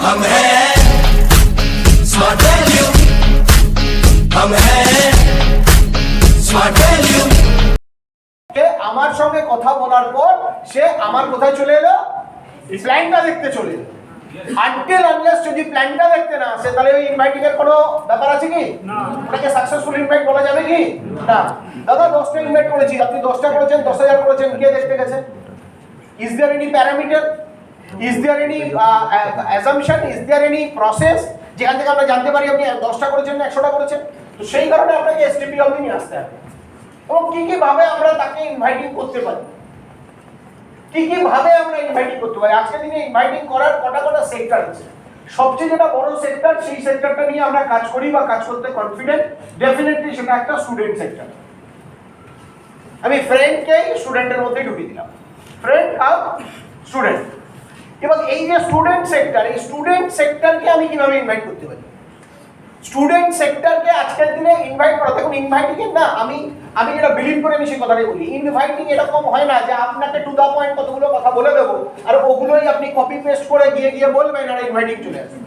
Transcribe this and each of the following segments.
हम हैं smart value, हम हैं স্মার্ট ভ্যালু। আমার সঙ্গে কথা বলার পর সে আমার কোথায় চলে এলো, প্ল্যানটা দেখতে চলে এলো। আনটিল আনলেস যদি প্ল্যানটা দেখতে না আসে তাহলে ওই ইনভাইটিং এর কোনো ব্যাপার আছে কি? না। ওটাকে সাকসেসফুল ইনভাইট বলা যাবে কি? না। দাদা 10টা ইনভাইট করেছি, আপনি 10টা করেছেন, 10,000 করেছেন, কে দেখতে গেছে? Is there any parameter, is there any assumption, is there any process যেখান থেকে আমরা জানতে পারি আপনি 10টা করেছেন না 100টা করেছেন? তো সেই কারণে আপনাকে এসটিপি অবধি নিয়ে আসতে হবে। এবং কি কি ভাবে আমরা তাকে ইনভাইটিং করতে পারি, কি কি ভাবে আমরা ইনভাইটিং করতে পারি? আজকের দিনে ইনভাইটিং করার কটা সেক্টর আছে। সবচেয়ে যেটা বড় সেক্টর, সেই সেক্টরটা নিয়ে আমরা কাজ করি বা কাজ করতে কনফিডেন্ট, ডেফিনেটলি সেটা একটা স্টুডেন্ট সেক্টর। আমি ফ্রেন্ডকে স্টুডেন্টের মধ্যে ঢুকিয়ে দিলাম, ফ্রেন্ড আর স্টুডেন্ট। এবং এই যে স্টুডেন্ট সেক্টর, এই স্টুডেন্ট সেক্টরকে আমি কিভাবে ইনভাইট করতে পারি? স্টুডেন্ট সেক্টরকে আজকের দিনে ইনভাইট করা, দেখুন ইনভাইটিং এর না, আমি যেটা বিলিভ করে আমি সেই কথাটাই বলি। ইনভাইটিং এরকম হয় না যে আপনাকে টু দা পয়েন্ট কতগুলো কথা বলে দেবো আর ওগুলোই আপনি কপি পেস্ট করে গিয়ে বলবেন আর ইনভাইটিং চলে আসবে।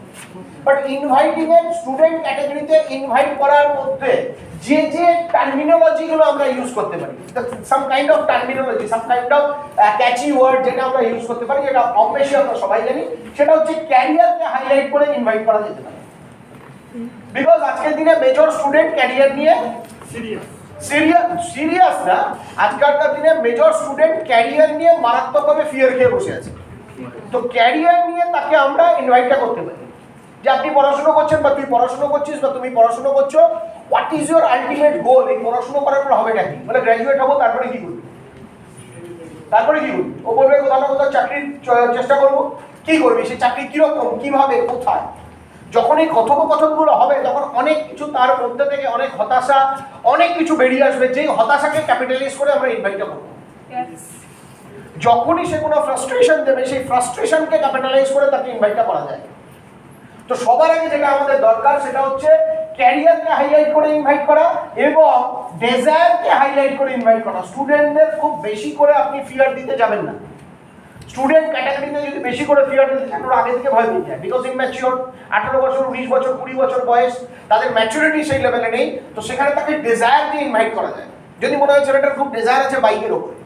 বাট ইনভাইটিং এর স্টুডেন্ট ক্যাটাগরিতে ইনভাইট করার মধ্যে যে টার্মিনোলজি গুলো আমরা ইউজ করতে পারি, some kind of terminology, some kind of catchy word যেটা আমরা ইউজ করতে পারি, যেটা কম বেশি আমরা সবাই জানি, সেটা হচ্ছে ক্যারিয়ারকে হাইলাইট করে ইনভাইট করা যেতে পারে। বিকজ আজকের দিনে মেজর স্টুডেন্ট ক্যারিয়ার নিয়ে সিরিয়াস না, আজকালকার দিনে মেজর স্টুডেন্ট ক্যারিয়ার নিয়ে মারাত্মকভাবে ফিয়ার খেয়ে বসে আছে। তো ক্যারিয়ার নিয়ে তাকে আমরা ইনভাইটটা করতে পারি যে আপনি পড়াশোনা করছেন বা তুই পড়াশোনা করছিস বা তুমি পড়াশোনা করছো, what is your ultimate goal? এই পড়াশোনা করার পর হবে নাকি, মানে গ্র্যাজুয়েট হবো তারপরে কি করবি, ও বলবে কোথাও না কোথাও চাকরির চেষ্টা করবো। কি করবি, সে চাকরি কিরকম, কিভাবে, কোথায়? যখন এই কথোপকথনগুলো হবে তখন অনেক কিছু তার মধ্যে থেকে অনেক হতাশা, অনেক কিছু বেরিয়ে আসবে, যেই হতাশাকে ক্যাপিটালাইজ করে আমরা ইনভাইটটা করবো। যখনই সে কোনো ফ্রাস্ট্রেশন দেবে, সেই ফ্রাস্ট্রেশনকে ক্যাপিটালাইজ করে তাকে ইনভাইটটা করা যায়। তো সবার আগে যেটা আমাদের দরকার সেটা হচ্ছে ক্যারিয়ারকে হাইলাইট করে ইনভাইট করা এবং ডেজায়ারকে হাইলাইট করে ইনভাইট করা। স্টুডেন্টদের খুব বেশি করে আপনি ফিয়ার দিতে যাবেন না। স্টুডেন্ট ক্যাটাগরিতে যদি বেশি করে ফিয়ার দিতে চান, ওরা আগে থেকে ভয় পেয়ে যায়, বিকজ ইম্যাচিওর, 18 বছর, 19 বছর, 20 বছর বয়স, তাদের ম্যাচুরিটি সেই লেভেলে নেই। তো সেখানে তাকে ডেজায়ার দিয়ে ইনভাইট করা যায়। যদি মনে হয় ছেলেটার খুব ডেজায়ার আছে বাইকের ওপরে,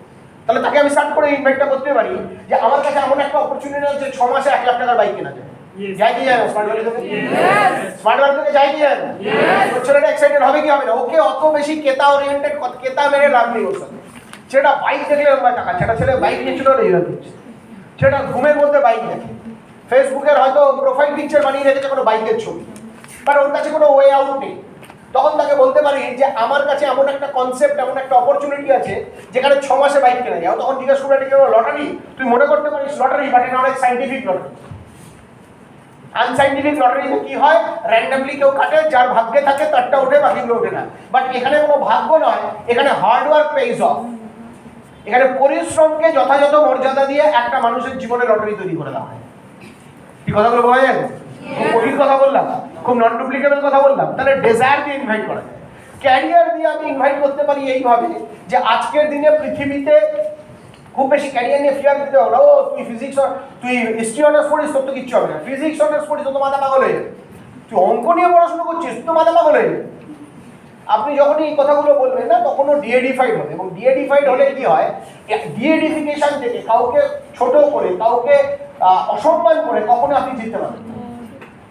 তাহলে তাকে আমি স্টার্ট করে ইনভাইটটা করতে পারি যে আমার কাছে এমন একটা অপরচুনিটি আছে 6 মাসে 1 লাখ টাকার বাইক কেনা যায়। যাই কি যায় না স্মার্ট ভ্যালি থেকে? স্মার্ট ভ্যালি থেকে যাই কি যায় না? ছেলেটা এক্সাইটেড হবে কি হবে না? ওকে অত বেশি কেতা ওরিয়েন্টেড, কেতা মেরে লাভ নেই ওর সাথে। সেটা বাইক দেখলে লম্বা টাকা, সেটা ছেলে বাইক নিয়েছিল রেজাল্ট দিচ্ছে, সেটা ঘুমের মধ্যে বাইক দেখে, ফেসবুকের হয়তো প্রোফাইল পিকচার বানিয়ে রেখেছে কোনো বাইকের ছবি, বাট ওর কাছে কোনো ওয়ে আউট নেই। তখন তাকে বলতে পারি যে আমার কাছে এমন একটা কনসেপ্ট, এমন একটা অপরচুনিটি আছে যেখানে 6 মাসে বাইক কেনা যায়। তখন জিজ্ঞেস করে লটারি, তুই মনে করতে পারিস লটারি, বাট এটা অনেক সাইন্টিফিক লটারি। আনসাইন্টিফিক লটারিতে কি হয়, র্যান্ডমলি কেউ কাটে, যার ভাগ্যে থাকে তারটা ওঠে, বাকিগুলো ওঠে না। বাট এখানে কোনো ভাগ্য নয়, এখানে হার্ডওয়ার্ক পেইজ অফ। এখানে পরিশ্রমকে যথাযথ মর্যাদা দিয়ে একটা মানুষের জীবনে লটারি তৈরি করে দেওয়া হয়। কি কথাগুলো বলা যায়? খুব কঠিন কথা বললাম, খুব নন ডুপ্লিকেবল কথা বললাম। তাহলে ডেজায়ার দিয়ে ইনভাইট করা যায়। ক্যারিয়ার দিয়ে আমি ইনভাইট করতে পারি এইভাবে যে আজকের দিনে পৃথিবীতে খুব বেশি ক্যারিয়ার নিয়ে ফিয়ার দিতে হবে না। ও তুই ফিজিক্স, তুই হিস্ট্রি অনার্স পড়িস, তোর তো কিচ্ছু হবে না। ফিজিক্স অনার্স পড়িস, তোর তো মাথা পাগল হয়ে যাবে। তুই অঙ্ক নিয়ে পড়াশোনা করছিস, তোর তো মাথা পাগল হয়ে যাবে। আপনি যখনই এই কথাগুলো বলবেন না, তখনও ডিএডিফাইড হবে। এবং ডিএডিফাইড হলে কি হয়, ডিএডিফিকেশন থেকে কাউকে ছোট করে, কাউকে অসম্মান করে কখনো আপনি জিততে পারবেন।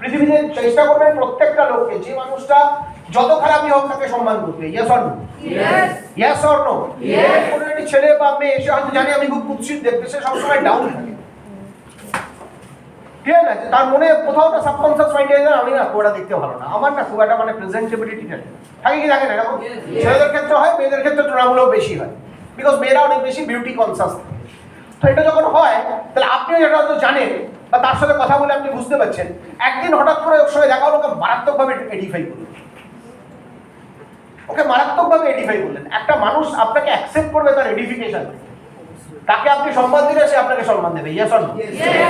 পৃথিবীতে চেষ্টা করবেন প্রত্যেকটা লোককে, যে মানুষটা যত খারাপই হোক তাকে সম্মান করতে। Yes or no? Yes or no? কোনো একটি ছেলে বা মেয়ে এসে হয়তো জানি আমি খুব কুৎসিত দেখতে, সে সবসময় ডাউন থাকে, ঠিক আছে? তার মনে কোথাও একটা সাবকনসিয়াস মাইন্ডে আমি না ওটা দেখতে ভালো না, আমার না খুব একটা মানে প্রেজেন্টেবিলিটি থাকে কি থাকে না, এরকম ছেলেদের ক্ষেত্রে হয়, মেয়েদের ক্ষেত্রে তুলনামূলক বেশি হয়, বিকজ মেয়েরা অনেক বেশি বিউটি কনসাস থাকে। তো এটা যখন হয়, তাহলে আপনিও যেটা হয়তো জানেন বা তার সাথে কথা বলে আপনি বুঝতে পারছেন, একদিন হঠাৎ করে ওর সঙ্গে দেখা হলো, ওকে মারাত্মকভাবে এডিফাই করলেন, ওকে মারাত্মকভাবে এডিফাই করলেন। একটা মানুষ আপনাকে অ্যাকসেপ্ট করবে তার এডিফিকেশন, তাকে আপনি সম্মান দিলে সে আপনাকে সম্মান দেবে। Yes or no?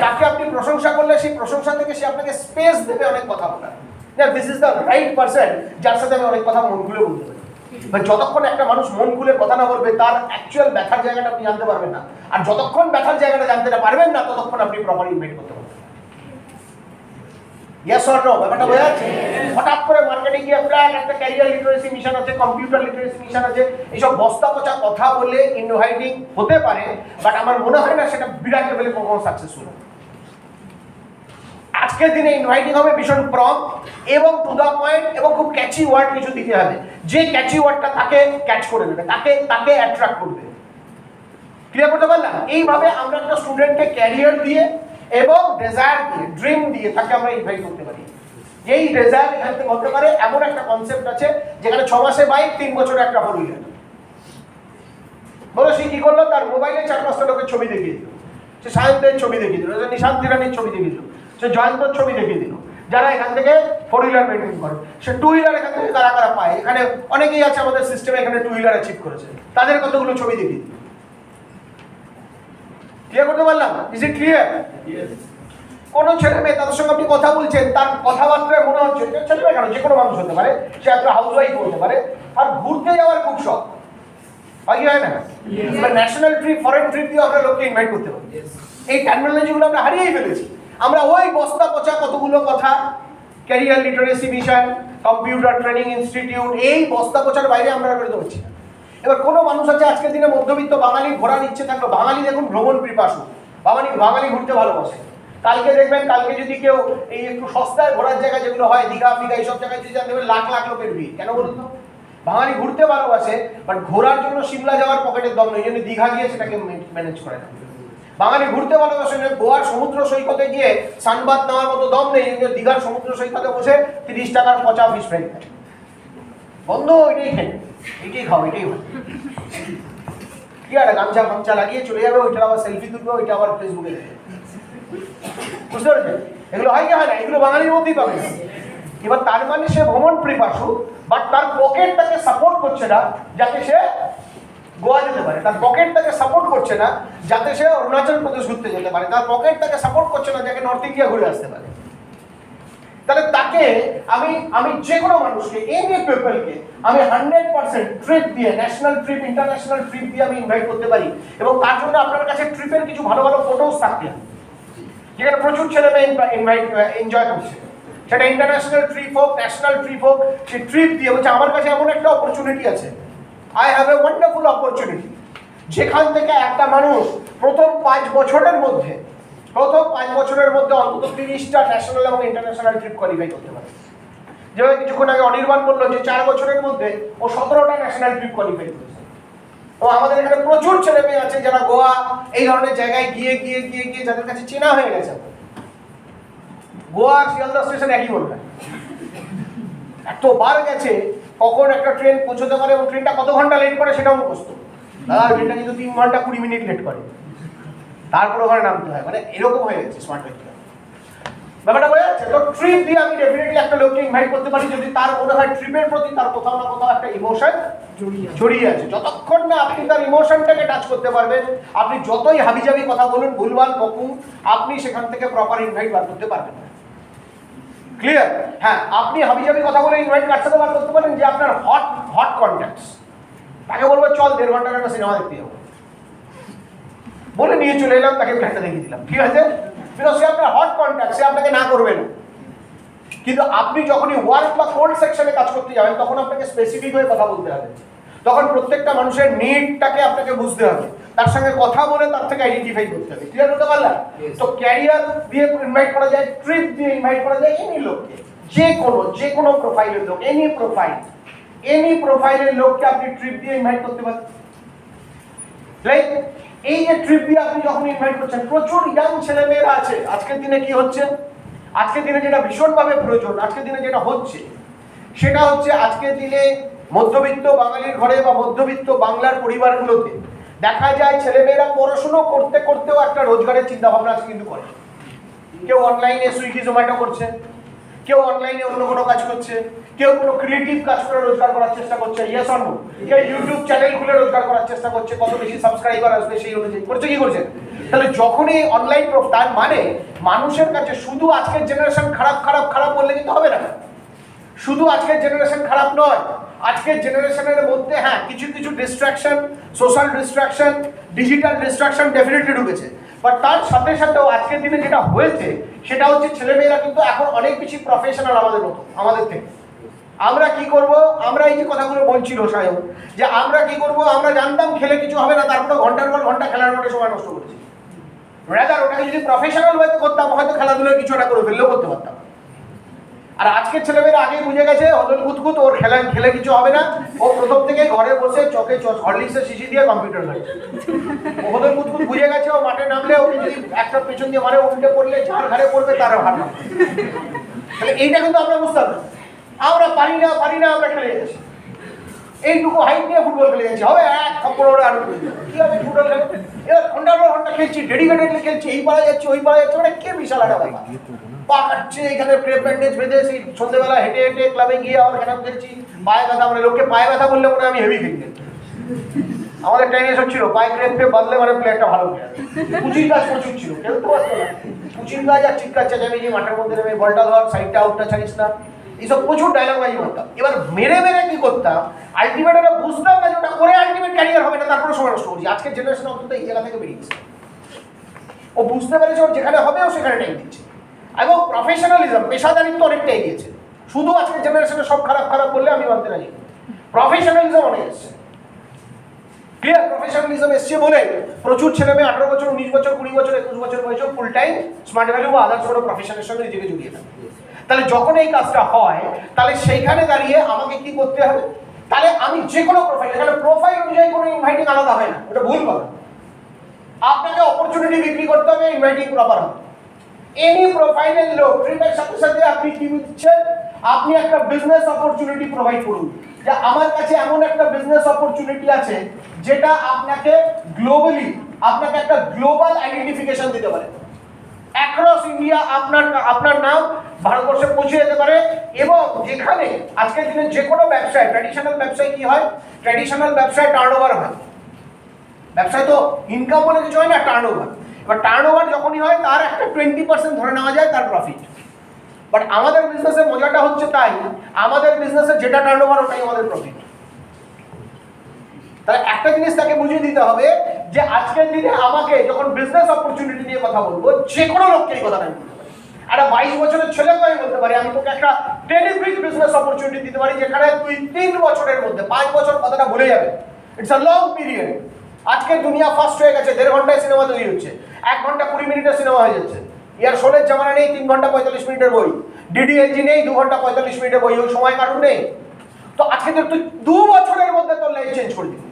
তাকে আপনি প্রশংসা করলে সেই প্রশংসা থেকে সে আপনাকে স্পেস দেবে অনেক কথা বলার। This is the right person যার সাথে আমি অনেক কথা মন খুলে বলতে পারি। যতক্ষণ একটা মানুষ মন খুলে কথা না বলবে, তার অ্যাকচুয়াল ব্যথার জায়গাটা আপনি জানতে পারবেন না। আর যতক্ষণ ব্যথার জায়গাটা জানতে না পারবেন না, ততক্ষণ আপনি প্রপার ইনভাইট করতে পারবেন। Yes or no? ব্যাপারটা বোঝা যাচ্ছে? হঠাৎ করে মার্কেটে গিয়ে প্ল্যান একটা ক্যারিয়ার লিটারেসি মিশন আছে, কম্পিউটার লিটারেসি মিশন আছে, এইসব বস্তা পচা কথা বলে ইনভাইটিং হতে পারে, বাট আমার মনে হয় না সেটা বিরাট লেভেলে কখনো সাকসেসফুল হবে। আজকের দিনে ইনভাইটিং হবে ভীষণ প্রম এবং টু দা পয়েন্ট এবং খুব ক্যাচি ওয়ার্ড কিছু দিতে হবে, যে ক্যাচি ওয়ার্ডটা তাকে ক্যাচ করে নেবে, তাকে অ্যাট্রাক্ট করবে। ক্লিয়ার করতে পারলাম? এইভাবে আমরা একটা স্টুডেন্টকে ক্যারিয়ার দিয়ে এবং ডেজায়ার দিয়ে, ড্রিম দিয়ে তাকে আমরা ইনভাইট করতে পারি। এই ডেজায়ার এখান থেকে হতে পারে এমন একটা কনসেপ্ট আছে যেখানে 6 মাসে বাইক, 3 বছরে একটা ফোর হুইলার। বলো সে কি করলো, তার মোবাইলে 4-5টা লোকের ছবি দেখিয়ে দিল, সে সায়ন্তের ছবি দেখিয়ে দিল, সে নিশান্ত তিরানির ছবি দেখিয়ে দিল, সে জয়ন্তর ছবি দেখিয়ে দিল, যারা এখান থেকে ফোর হুইলার মেনটেন করে। সে টু হুইলার এখান থেকে কারা কারা পায়, এখানে অনেকেই আছে আমাদের সিস্টেমে এখানে টু হুইলার অ্যাচিভ করেছে, তাদের কতগুলো ছবি দেখিয়ে দিল। ক্লিয়ার করতে পারলাম? Is it clear? কোন ছেলে মেয়ে তাদের সঙ্গে আপনি কথা বলছেন, তার কথাবার্তায় মনে হচ্ছে, ছেলে মেয়ে কেন, যে কোনো মানুষ হতে পারে, সে একটা হাউস ওয়াইফ হতে পারে, আর ঘুরতে যাওয়ার খুব শখ হয় না? ন্যাশনাল ট্রিপ, ফরেন ট্রিপ দিয়ে আমরা লোককে ইনভাইট করতে পারি। এই টার্মিনোলজিগুলো আমরা হারিয়েই ফেলেছি। আমরা ওই বস্তা পচা কতগুলো কথা, career literacy mission, computer training institute, এই বস্তা পচার বাইরে আমরা বেরোতে পারছি না। এবার কোনো মানুষ আছে আজকের দিনে মধ্যবিত্ত বাঙালি, ঘোরার ইচ্ছে থাকলো, বাঙালি দেখুন ভ্রমণ পিপাসু, বাঙালি ঘুরতে ভালোবাসে। কালকে দেখবেন, কালকে যদি কেউ এই একটু সস্তায় ঘোরার জায়গা যেগুলো হয়, দীঘা ফিঘা এইসব জায়গায় যদি যান দেখবেন লাখ লাখ লোকের ভিড়। কেন বলুন তো? বাঙালি ঘুরতে ভালোবাসে, বাট ঘোরার জন্য সিমলা যাওয়ার পকেটের দম নেই, এই জন্য দীঘা গিয়ে সেটাকে ম্যানেজ করে না। বাঙালি ঘুরতে ভালোবাসে, গোয়ার সমুদ্র সৈকতে গিয়ে সানবাদ নেওয়ার মতো দম নেই, এই জন্য দীঘার সমুদ্র সৈকতে বসে 30 টাকার পচা ফিশ ফ্রাই খায়। বন্ধ, এটাই খাও, এটাই হয়। কি আর গামছা লাগিয়ে চলে যাবে, ওইটা আবার সেলফি তুলবে, ওইটা আবার ফেসবুকে দেবে। বুঝতে পেরেছেন? এগুলো হয় কি হয় না? এগুলো বাঙালির মধ্যেই পাবে না। এবার তার মানে সে ভ্রমণ পিপাসু, বাট তার পকেট তাকে সাপোর্ট করছে না যাতে সে গোয়া যেতে পারে, তার পকেট তাকে সাপোর্ট করছে না যাতে সে অরুণাচল প্রদেশ ঘুরতে যেতে পারে, তার পকেট তাকে সাপোর্ট করছে না যাতে নর্থ ইন্ডিয়া ঘুরে আসতে পারে। তাহলে তাকে আমি যে কোনো মানুষকে, এনি পিপলকে আমি 100% ট্রিপ দিয়ে, ন্যাশনাল ট্রিপ, ইন্টারন্যাশনাল ট্রিপ দিয়ে আমি ইনভাইট করতে পারি। এবং তার জন্য আপনার কাছে ট্রিপের কিছু ভালো ভালো ফটোস থাকতে হবে, যেখানে প্রচুর ছেলে মেয়ে এনজয় করছে। সেটা ইন্টারন্যাশনাল ট্রিপ হোক, ন্যাশনাল ট্রিপ হোক, সে ট্রিপ দিয়ে বলছে আমার কাছে এমন একটা অপরচুনিটি আছে, I have a wonderful opportunity, যেখান থেকে একটা মানুষ প্রথম 5 বছরের মধ্যে অন্তত 30টা ন্যাশনাল এবং ইন্টারন্যাশনাল ট্রিপ কোয়ালিফাই করতে পারে। যেভাবে কিছুক্ষণ আগে অনির্বাণ বললো যে 4 বছরের মধ্যে ও 17টা ন্যাশনাল ট্রিপ কোয়ালিফাই করেছে। ও আমাদের এখানে প্রচুর ছেলে মেয়ে আছে যারা গোয়া এই ধরনের জায়গায় গিয়ে যাদের কাছে চেনা হয়ে গেছে। গোয়া আর শিয়ালদা স্টেশন একই বলবে, এতবার গেছে, কখন একটা ট্রেন পৌঁছতে পারে এবং ট্রেনটা কত ঘন্টা লেট করে সেটাও মুখস্থ। দাদা ট্রেনটা কিন্তু 3 ঘন্টা 20 মিনিট লেট করে, তারপর ওখানে নামতে হয়, মানে এরকম হয়ে গেছে স্মার্ট মিটার। ব্যাপারটা বোঝা যাচ্ছে তো? ট্রিপ দিয়ে আমি ডেফিনেটলি একটা লোককে ইনভাইট করতে পারি যদি তার মনে হয় ট্রিপের প্রতি তার কোথাও না কোথাও একটা ইমোশন জড়িয়ে আছে। যতক্ষণ না আপনি তার ইমোশনটাকে টাচ করতে পারবেন, আপনি যতই হাবিজাবি কথা বলুন, ভুলভাল বকুন, আপনি সেখান থেকে প্রপার ইনভাইট বার করতে পারবেন না। ক্লিয়ার? হ্যাঁ, আপনি হাবিজাবি কথা বলে ইনভাইট কার সাথে বার করতে পারেন যে আপনার হট কন্ট্যাক্টস, তাকে বলবো চল 1.5 ঘন্টার একটা সিনেমা দেখতে যাবো, বলে নিয়ে চলে এলাম, তাকে ফ্ল্যাটটা দেখিয়ে দিলাম, ঠিক আছে? কিন্তু সে আপনার হট কন্ট্যাক্ট, সে আপনাকে না করবে না। কিন্তু আপনি যখনই ওয়ার্ক বা কোল্ড সেকশনে কাজ করতে যাবেন তখন আপনাকে স্পেসিফিক হয়ে কথা বলতে হবে, তখন প্রত্যেকটা মানুষের নিডটাকে আপনাকে বুঝতে হবে, তার সঙ্গে কথা বলে তার থেকে আইডেন্টিফাই করতে হবে। ক্লিয়ার হতে পারলাম? তো ক্যারিয়ার দিয়ে ইনভাইট করা যায়, ট্রিপ দিয়ে ইনভাইট করা যায়, এনি লোককে, যে কোনো প্রোফাইলের লোক, এনি প্রোফাইলের লোককে আপনি ট্রিপ দিয়ে ইনভাইট করতে পারেন। লাইক এই যে ট্রিপ দিয়ে আপনি যখন ইনভাইট করছেন, প্রচুর ইয়াং ছেলে মেয়েরা আছে। আজকের দিনে কি হচ্ছে, আজকের দিনে যেটা ভীষণভাবে প্রয়োজন, আজকের দিনে যেটা হচ্ছে সেটা হচ্ছে, আজকের দিনে মধ্যবিত্ত বাঙালির ঘরে বা মধ্যবিত্ত বাংলার পরিবারগুলোতে দেখা যায় ছেলেমেয়েরা পড়াশুনো করতে করতেও একটা রোজগারের চিন্তা ভাবনা আছে কিন্তু করে। কেউ অনলাইনে সুইগি জোম্যাটো করছে, কেউ অনলাইনে অন্য কোনো কাজ করছে, কেউ কোনো ক্রিয়েটিভ কাজ করে রোজগার করার চেষ্টা করছে, ইয়েস অর নো? কেউ ইউটিউব চ্যানেল খুলে রোজগার করার চেষ্টা করছে, কত বেশি সাবস্ক্রাইবার আসবে সেই অনুযায়ী করছে। কি করছে? তাহলে যখনই অনলাইন তার মানে মানুষের কাছে শুধু আজকের জেনারেশন খারাপ বললে কিন্তু হবে না। শুধু আজকের জেনারেশন খারাপ নয়, আজকের জেনারেশনের মধ্যে হ্যাঁ কিছু distraction, social distraction, digital distraction definitely ঢুকেছে। বাট তার সাথে সাথেও আজকের দিনে যেটা হয়েছে সেটা হচ্ছে ছেলেমেয়েরা কিন্তু এখন অনেক বেশি প্রফেশনাল আমাদের মতো, আমাদের থেকে। আমরা কি করব, আমরা এই যে কথাগুলো বলছিল সায়ন, যে আমরা কি করব, আমরা জানতাম খেলে কিছু হবে না, তারপরে ঘন্টার পর ঘন্টা খেলার মাঠে সময় নষ্ট করেছি। রাদার ওটাকে যদি প্রফেশনাল ওয়েতে করতাম হয়তো খেলাধুলার কিছু একটা করে ফেললেও করতে পারতাম। আর আজকের ছেলেমেয়েরা আগেই বুঝে গেছে হদল কুতকুত, ওর খেলে কিছু হবে না, ও প্রথম থেকে ঘরে বসে চকে হরলিক্সের শিশি দিয়ে কম্পিউটার ধরছে। ও হদল কুতকুত বুঝে গেছে, ও মাঠে নামলে ও যদি একটা পেছন দিয়ে মারে, উল্টে পড়লে যার ঘরে পড়বে তার ভার না। তাহলে এইটা কিন্তু আমরা বুঝতাম না, আমরা পারি না আমরা খেলে যাচ্ছি, এইটুকু হাইট নিয়ে ফুটবল খেলে যাচ্ছি, হবে এক কাপড় ওরা আরো কি হবে ফুটবল খেলে, এবার ঘন্টার পর ঘন্টা খেলছি, ডেডিকেটেডলি খেলছি, এই পাড়া যাচ্ছে ওই পাড়া যাচ্ছে, মানে কে বিশাল একটা ব্যাপার। পা কাটছে, এখানে ক্রেপ ব্যান্ডেজ বেঁধে সেই সন্ধ্যেবেলা হেঁটে হেঁটে ক্লাবে গিয়ে আবার খেলা খেলছি, পায়ে ব্যথা, মানে লোককে পায়ে ব্যথা বললে মনে আমি হেভি খেলছি। আমাদের টাইমে এসব ছিল, পায়ে ক্রেপ ফ্রেপ বাঁধলে মানে প্লেয়ারটা ভালো প্লেয়ার। কুচির কাজ প্রচুর ছিল, খেলতে পারতো না, কুচির কাজ আর চিৎকার চেঁচামেচি, মাঠের মধ্যে নেমে বলটা ধর, সাইডটা আউটটা ছাড়িস না, এইসব প্রচুর ডায়লগ বাজি করতাম। এবার মেরে কি করতাম, আলটিমেট ওটা বুঝতাম না যে ওটা করে আলটিমেট ক্যারিয়ার হবে না, তারপরে সময় নষ্ট করছি। আজকের জেনারেশন অন্তত এই জায়গা থেকে বেরিয়েছে, ও বুঝতে পেরেছে ওর যেখানে হবে ও সেখানে টাইম দিচ্ছে, এবং প্রফেশনালিজম, পেশাদারিত্ব অনেকটা এগিয়েছে। শুধু আজকের জেনারেশনে সব খারাপ বললে আমি মানতে রাজি, প্রফেশনালিজম অনেক এসছে। ক্লিয়ার, প্রফেশনালিজম এসছে বলে প্রচুর ছেলে মেয়ে 18 বছর, 19 বছর, 20 বছর, 21 বছর বয়সে ফুল টাইম স্মার্ট ভ্যালু বা আদার্স কোনো প্রফেশনের সঙ্গে নিজেকে জড়িয়ে থাকে। তাহলে যখন এই কাজটা হয়, তাহলে সেইখানে দাঁড়িয়ে আমাকে কি করতে হবে, তাহলে আমি যে কোনো প্রোফাইল, এখানে প্রোফাইল অনুযায়ী কোনো ইনভাইটিং আলাদা হয় না, ওটা ভুল কথা। আপনাকে অপরচুনিটি বিক্রি করতে হবে, ইনভাইটিং প্রপার হবে। এনি প্রোফাইলের লোক ট্রিপের সাথে সাথে আপনি কি দিচ্ছেন, আপনি একটা বিজনেস অপরচুনিটি প্রোভাইড করুন, যে আমার কাছে এমন একটা বিজনেস অপরচুনিটি আছে যেটা আপনাকে গ্লোবালি, আপনাকে একটা গ্লোবাল আইডেন্টিফিকেশন দিতে পারে, অ্যাক্রস ইন্ডিয়া আপনার নাম ভারতবর্ষে পৌঁছে যেতে পারে। এবং যেখানে আজকের দিনে যে কোনো ব্যবসায়, ট্র্যাডিশনাল ব্যবসায় কি হয়, ট্র্যাডিশনাল ব্যবসায় টার্নওভার হয়, ব্যবসায় তো ইনকাম বলে কিছু হয় না, টার্নওভার। এবার টার্নওভার যখনই হয় তার একটা 20% ধরে নেওয়া যায় তার প্রফিট। বাট আমাদের বিজনেসের মজাটা হচ্ছে তাই, আমাদের বিজনেসে যেটা টার্নওভার ওটাই আমাদের প্রফিট। তাহলে একটা জিনিস তাকে বুঝিয়ে দিতে হবে যে আজকের দিনে আমাকে যখন বিজনেস অপরচুনিটি নিয়ে কথা বলবো, যে কোনো লোককে এই কথাটা আমি বলতে পারি। একটা 22 বছরের ছেলেকে আমি বলতে পারি আমি তোকে একটা টেলিভিশন বিজনেস অপরচুনিটি দিতে পারি, যেখানে তুই 3 বছরের মধ্যে, 5 বছর কথাটা ভুলে যাবে, ইটস আ লং পিরিয়ড। আজকের দুনিয়া ফাস্ট হয়ে গেছে, 1.5 ঘন্টায় সিনেমা তৈরি হচ্ছে, 1 ঘন্টা 20 মিনিটের সিনেমা হয়ে যাচ্ছে। ইয়ার শোনের জামানা নেই 3 ঘন্টা 45 মিনিটের বই, ডিডিএলজি নেই 2 ঘন্টা 45 মিনিটের বই, ওই সময় কারণ নেই। তো আজকে তুই 2 বছরের মধ্যে তোর লাইফ চেঞ্জ করে দিবি,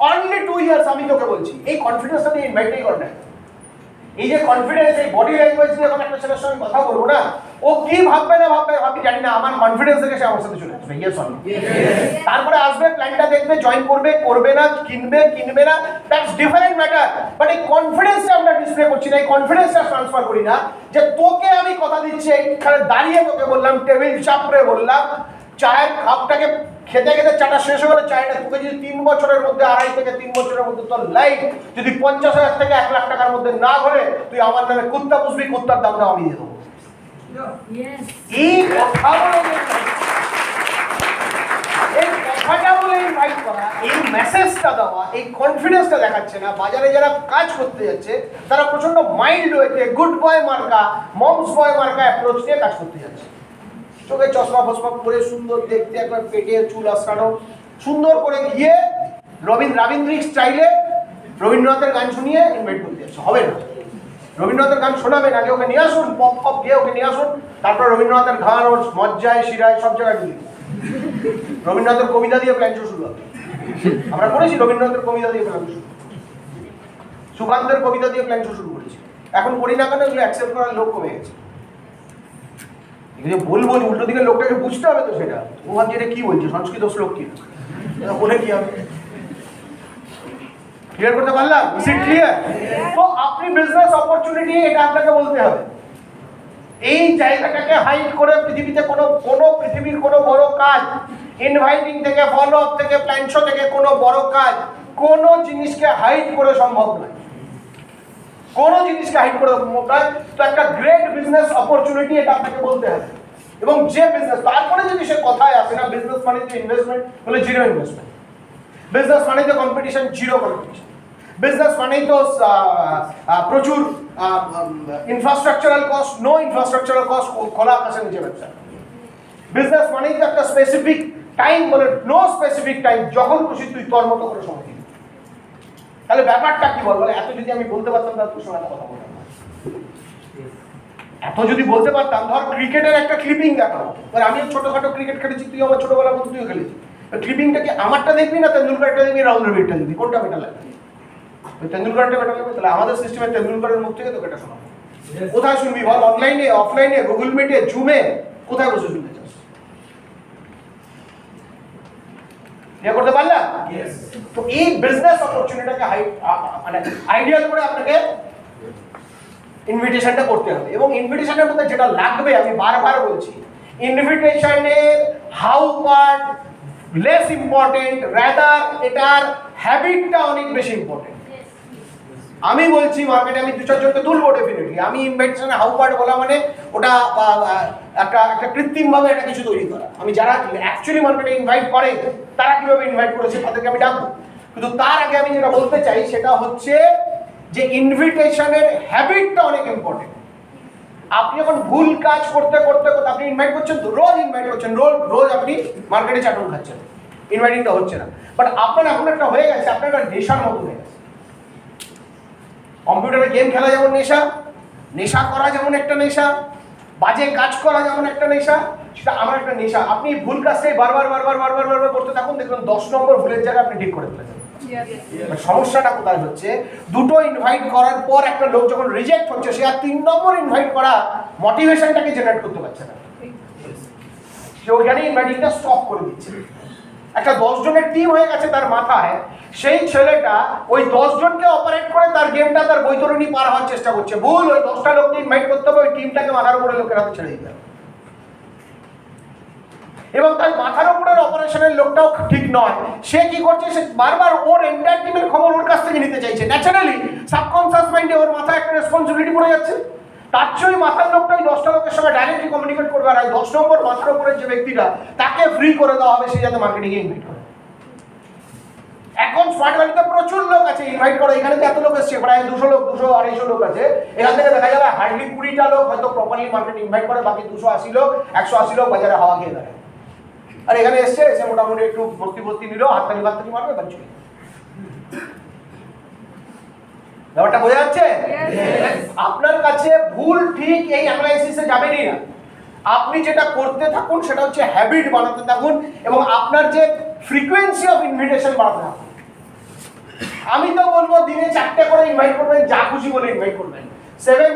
অনলি 2 ইয়ার্স। আমি তোকে বলছি এই কনফিডেন্সটা নিয়ে ইনভাইটই কর না, এই যে কনফিডেন্স, এই বডি ল্যাঙ্গুয়েজ নিয়ে যখন একটা ছেলের সঙ্গে কথা বলবো না, ও কি ভাববে না ভাববে আমি জানি না, আমার কনফিডেন্স দেখে সে আমার সাথে চলে আসবে, ইয়েস অর নো। তারপরে আসবে, প্ল্যানটা দেখবে, জয়েন করবে, করবে না, কিনবে না, দ্যাটস ডিফারেন্ট ম্যাটার। বাট এই কনফিডেন্সটা আমরা ডিসপ্লে করছি না, এই কনফিডেন্সটা ট্রান্সফার করি না, যে তোকে আমি কথা দিচ্ছি, এইখানে দাঁড়িয়ে তোকে বললাম, টেবিল চাপড়ে বললাম, চায়ের কাপটাকে খেতে খেতে চাটা শেষ হয়ে গেলে চায়টা, তোকে যদি 3 বছরের মধ্যে, 2.5 থেকে 3 বছরের মধ্যে তোর লাইফ যদি 50,000 থেকে 1 লাখ টাকার মধ্যে না ধরে, তুই আমার নামে কুত্তা পুষবি, কুত্তার দামটা আমি দিয়ে দেবো। এই কথাটা বলে ইনভাইট করা, এই মেসেজটা দেওয়া, এই কনফিডেন্সটা দেখাচ্ছে না। বাজারে যারা কাজ করতে যাচ্ছে তারা প্রচন্ড মাইল্ড হয়েছে, গুড বয় মার্কা, মমস বয় মার্কা অ্যাপ্রোচ নিয়ে কাজ করতে যাচ্ছে। চোখে চশমা ফসমা পরে সুন্দর দেখতে, একবার পেটে চুল আসানো, সুন্দর করে গিয়ে রবীন্দ্রিক স্টাইলে রবীন্দ্রনাথের গান শুনিয়ে ইনভাইট করতে যাচ্ছে, হবে না। রবীন্দ্রনাথের গান শোনাবেন, আগে ওকে নিয়ে আসুন, পপ গিয়ে ওকে নিয়ে আসুন, তারপর রবীন্দ্রনাথের গান ওর মজ্জায়, শিরায়, সব জায়গায় দিয়ে রবীন্দ্রনাথের কবিতা দিয়ে প্ল্যান শুরু হবে। আমরা করেছি রবীন্দ্রনাথের কবিতা দিয়ে প্ল্যান শুরু, সুকান্তের কবিতা দিয়ে প্ল্যান শুরু করেছি। এখন করি না কেন, এগুলো অ্যাকসেপ্ট করার লোক কমে গেছে। বলবো উল্টো দিকে লোকটাকে বুঝতে হবে তো, সেটা ও ভাবছি এটা কি বলছে, সংস্কৃত শ্লোক কি বলে কি হবে, ক্লিয়ার করতে পারলাম? Is it clear? তো আপনি বিজনেস অপরচুনিটি, এটা আপনাকে বলতে হবে। এই জায়গাটাকে হাইড করে পৃথিবীতে পৃথিবীর কোনো বড় কাজ, ইনভাইটিং থেকে, ফলো আপ থেকে, প্ল্যান শো থেকে, কোনো বড় কাজ, কোনো জিনিসকে হাইড করে সম্ভব নয়, কোনো জিনিসকে হাইড করে সম্ভব নয়। তো একটা গ্রেট বিজনেস অপরচুনিটি, এটা আপনাকে বলতে হবে। এবং যে বিজনেস, তারপরে যদি সে কথায় আসে না, বিজনেস মানে যে ইনভেস্টমেন্ট, বলে জিরো ইনভেস্টমেন্ট, বিজনেস মানে যে কম্পিটিশন, জিরো কম্পিটিশন। বিজনেস মানেই তো প্রচুর infrastructural cost, no infrastructural cost, খোলা আকাশের নিচে ব্যবসা। বিজনেস মানেই তো একটা স্পেসিফিক টাইম, বলে নো স্পেসিফিক টাইম, যখন খুশি তুই তোর মতো করে সময় দিবি। তাহলে ব্যাপারটা কি বলে, এত যদি আমি বলতে পারতাম তাহলে তোর সঙ্গে কথা বলতাম না। এত যদি বলতে পারতাম, ধর ক্রিকেটের একটা ক্লিপিং দেখাও, এবার আমি ছোটখাটো ক্রিকেট খেলেছি, তুই আমার ছোটবেলার মতো তুইও খেলেছি, ক্লিপিংটা কি আমারটা দেখবি না তেন্ডুলকারটা দেখবি, রাহুল দ্রাবিড়টা দেখবি, কোনটা বেটার লাগবে? তেন্ডুলকারটা বেটার লাগবে। তাহলে আমাদের সিস্টেমে তেন্ডুলকারের মুখ থেকে তোকে এটা শোনাবো। কোথায় শুনবি বল? অনলাইনে, অফলাইনে, গুগল মিটে, জুমে, কোথায় বসে শুনতে চাস? ইয়ে করতে পারলাম? তো এই বিজনেস অপরচুনিটিটাকে মানে আইডিয়াল করে আপনাকে ইনভিটেশনটা করতে হবে। এবং ইনভিটেশনের মধ্যে যেটা লাগবে, আমি বারবার বলছি, ইনভিটেশনের how part less important, rather এটার হ্যাবিটটা অনেক বেশি ইম্পর্টেন্ট। আমি বলছি মার্কেটে আমি দু চারজনকে তুলবো ডেফিনেটলি, আমি ইনভাইটেশনে হাউ পার্ট বলা মানে ওটা একটা কৃত্রিমভাবে একটা কিছু তৈরি করা। আমি যারা অ্যাকচুয়ালি মার্কেটে ইনভাইট করে তারা কিভাবে ইনভাইট করেছে তাদেরকে আমি ডাকবো, কিন্তু তার আগে আমি যেটা বলতে চাই সেটা হচ্ছে যে ইনভিটেশনের হ্যাবিটটা অনেক ইম্পর্টেন্ট। আপনি যখন ভুল কাজ করতে করতে আপনি ইনভাইট করছেন, তো রোজ ইনভাইট করছেন, রোজ আপনি মার্কেটে চাটন খাচ্ছেন, ইনভাইটিংটা হচ্ছে না, বাট আপনার এখন একটা হয়ে গেছে, আপনার একটা নেশার মতো হয়ে গেছে। কম্পিউটারে গেম খেলা যেমন নেশা, নেশা করা যেমন একটা নেশা, বাজে কাজ করা যেমন একটা নেশা, সেটা আমার একটা নেশা। আপনি ভুল কাজটাই বারবার করতে থাকুন, দেখবেন 10 নম্বর ভুলের জায়গায় আপনি ঠিক করে ফেলেছেন। সমস্যাটা কোথায় হচ্ছে, দুটো ইনভাইট করার পর একটা লোক যখন রিজেক্ট হচ্ছে, সে আর 3 নম্বর ইনভাইট করা মোটিভেশনটাকে জেনারেট করতে পারছে না, সে ওখানে ইনভাইটিংটা স্টপ করে দিচ্ছে। একটা 10 জনের টিম হয়ে গেছে তার মাথায়, সেই ছেলেটা ওই 10 জনকে অপারেট করে তার গেমটা, তার বৈতরণী পার হওয়ার চেষ্টা করছে। ভুল, ওই 10টা লোককে ইনভাইট করতে হবে, ওই টিমটাকে মাথার উপরে লোকের হাতে ছেড়ে দিতে হবে। এবং তার মাথার উপরের অপারেশনের লোকটাও ঠিক নয়, সে কি করছে, সে বারবার ওর এন্টায়ার টিমের খবর ওর কাছ থেকে নিতে চাইছে। ন্যাচারালি সাবকনসিয়াস মাইন্ডে ওর মাথায় একটা রেসপন্সিবিলিটি পড়ে যাচ্ছে। তার চেয়ে মাথার লোকটা ওই 10টা লোকের সঙ্গে ডাইরেক্টলি কমিউনিকেট করবে, আর 10 নম্বর মাথার উপরের যে ব্যক্তিটা, তাকে ফ্রি করে দেওয়া হবে, সে যাতে মার্কেটিংয়ে ইনভাইট করে। এখন স্মার্ট ভ্যালিতে প্রচুর লোক আছে ইনভাইট করে, এখানে তো এত লোক এসছে, প্রায় 200 লোক, 200-250 লোক আছে। এখান থেকে দেখা যাবে হার্ডলি 20টা লোক হয়তো প্রপারলি মার্কেট ইনভাইট করে, বাকি 280 লোক, 180 লোক বাজারে হাওয়া খেয়ে দেয়। আর এখানে এসে মোটামুটি একটু ভর্তি নিল, হাততালি মারবে, বাড়ি চলে। ব্যাপারটা বোঝা যাচ্ছে? আপনার কাছে ভুল ঠিক এই অ্যানালাইসিসে যাবেনই না। আপনি যেটা করতে থাকুন সেটা হচ্ছে হ্যাবিট বানাতে থাকুন, এবং আপনার যে ফ্রিকোয়েন্সি অফ ইনভিটেশন বাড়াতে থাকুন। আমি তো বলবো দিনে 4টে করে ইনভাইট করবেন, যা খুশি বলে ইনভাইট করবেন।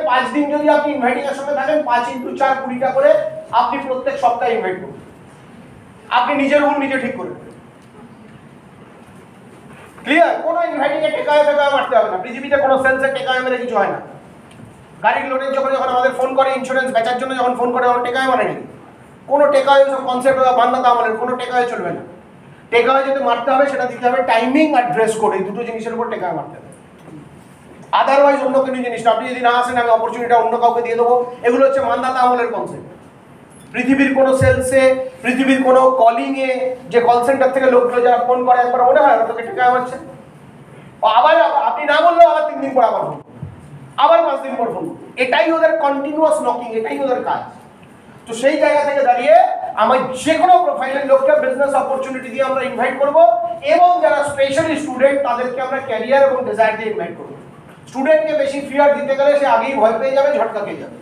5 দিন যদি আপনি ইনভাইটিং এর সঙ্গে থাকেন, 5 × 4 20টা করে আপনি প্রত্যেক সপ্তাহে ইনভাইট করবেন। আপনি নিজের ভুল নিজে ঠিক করবেন। ক্লিয়ার? কোনো ইনভাইটিং এ টেকায় মারতে হবে না। পৃথিবীতে কোনো সেলসে টেকায় মেরে কিছু হয় না। গাড়ির লোনের যখন আমাদের ফোন করে, ইন্স্যুরেন্স বেচার জন্য যখন ফোন করে, আমার টেকায় মানে নাকি কোনো টেকায় সব কনসেপ্ট বান্ধাতা আমাদের কোনো টেকায় চলবে না। টেকায় যদি মারতে হবে সেটা দিতে হবে টাইমিং আর ড্রেস কোড, এই দুটো জিনিসের উপর টেকায় মারতে হবে। আদারওয়াইজ অন্য কোনো জিনিস না। আপনি যদি না আসেন, আমি অপরচুনিটিটা অন্য কাউকে দিয়ে দেবো, এগুলো হচ্ছে মান্ধাতা আমলের কনসেপ্ট। পৃথিবীর কোনো সেলসে, পৃথিবীর কোনো কলিংয়ে, যে কল সেন্টার থেকে লোকগুলো যারা ফোন করে, একবার মনে হয় তোকে টেকায় মারছে, আবার আপনি না বললেও আবার 3 দিন পর আবার ফোন, আবার 5 দিন পর ফোন। এটাই ওদের কন্টিনিউয়াস নকিং, এটাই ওদের কাজ। তো সেই জায়গা থেকে দাঁড়িয়ে আমার যে কোনো প্রোফাইলের লোককে বিজনেস অপরচুনিটি দিয়ে আমরা ইনভাইট করব, এবং যারা স্পেশালি স্টুডেন্ট তাদেরকে আমরা ক্যারিয়ার এবং ডিজায়ার দিয়ে ইনভাইট করব। স্টুডেন্টকে বেশি ফিয়ার দিতে গেলে সে আগেই ভয় পেয়ে যাবে, ঝটকা খেয়ে যাবে,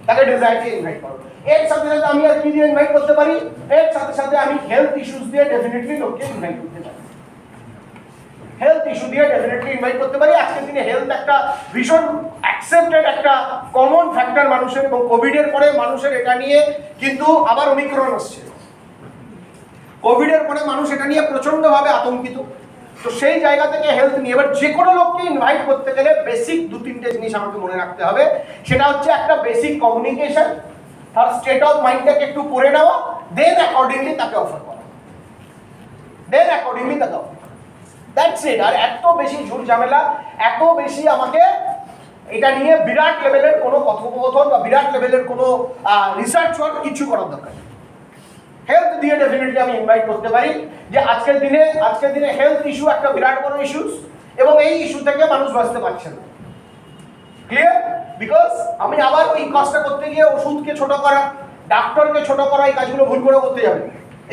তাকে ডিজায়ার দিয়ে ইনভাইট করব। এর সাথে সাথে আমি আর কি দিয়ে ইনভাইট করতে পারি, এর সাথে সাথে আমি হেলথ ইস্যুস দিয়ে ডেফিনেটলি লোককে ইনভাইট করতে পারি। হেলথ ইস্যু দিয়ে ডেফিনেটলি ইনভাইট করতে পারি। আজকের দিনে হেলথ একটা ভীষণ অ্যাকসেপ্টেড একটা কমন ফ্যাক্টর মানুষের, এবং কোভিডের পরে মানুষের এটা নিয়ে কিন্তু আবার ওমিক্রন আসছে। কোভিডের পরে মানুষ এটা নিয়ে প্রচন্ডভাবে আতঙ্কিত। তো সেই জায়গা থেকে হেলথ নিয়ে এবার যে কোনো লোককে ইনভাইট করতে গেলে বেসিক 2-3টে জিনিস আমাকে মনে রাখতে হবে। সেটা হচ্ছে একটা বেসিক কমিউনিকেশন, তার স্টেট অফ মাইন্ডটাকে একটু পড়ে নেওয়া, দেন অ্যাকর্ডিংলি তাকে অফার করা, দ্যাটস ইট। আর এত বেশি ঝুট ঝামেলা, এত বেশি আমাকে এটা নিয়ে বিরাট লেভেলের কোনো কথোপকথন বা বিরাট লেভেলের কোনো রিসার্চ ওয়ার্ক কিছু করার দরকার নেই। হেলথ দিয়ে ডেফিনেটলি আমি ইনভাইট করতে পারি যে আজকের দিনে হেলথ ইস্যু একটা বিরাট বড় ইস্যুস, এবং এই ইস্যু থেকে মানুষ বাঁচতে পারছে না। ক্লিয়ার? বিকজ আমি আবার ওই কাজটা করতে গিয়ে ওষুধকে ছোট করা, ডাক্তারকে ছোট করা, এই কাজগুলো ভুল করে করতে যাবেন।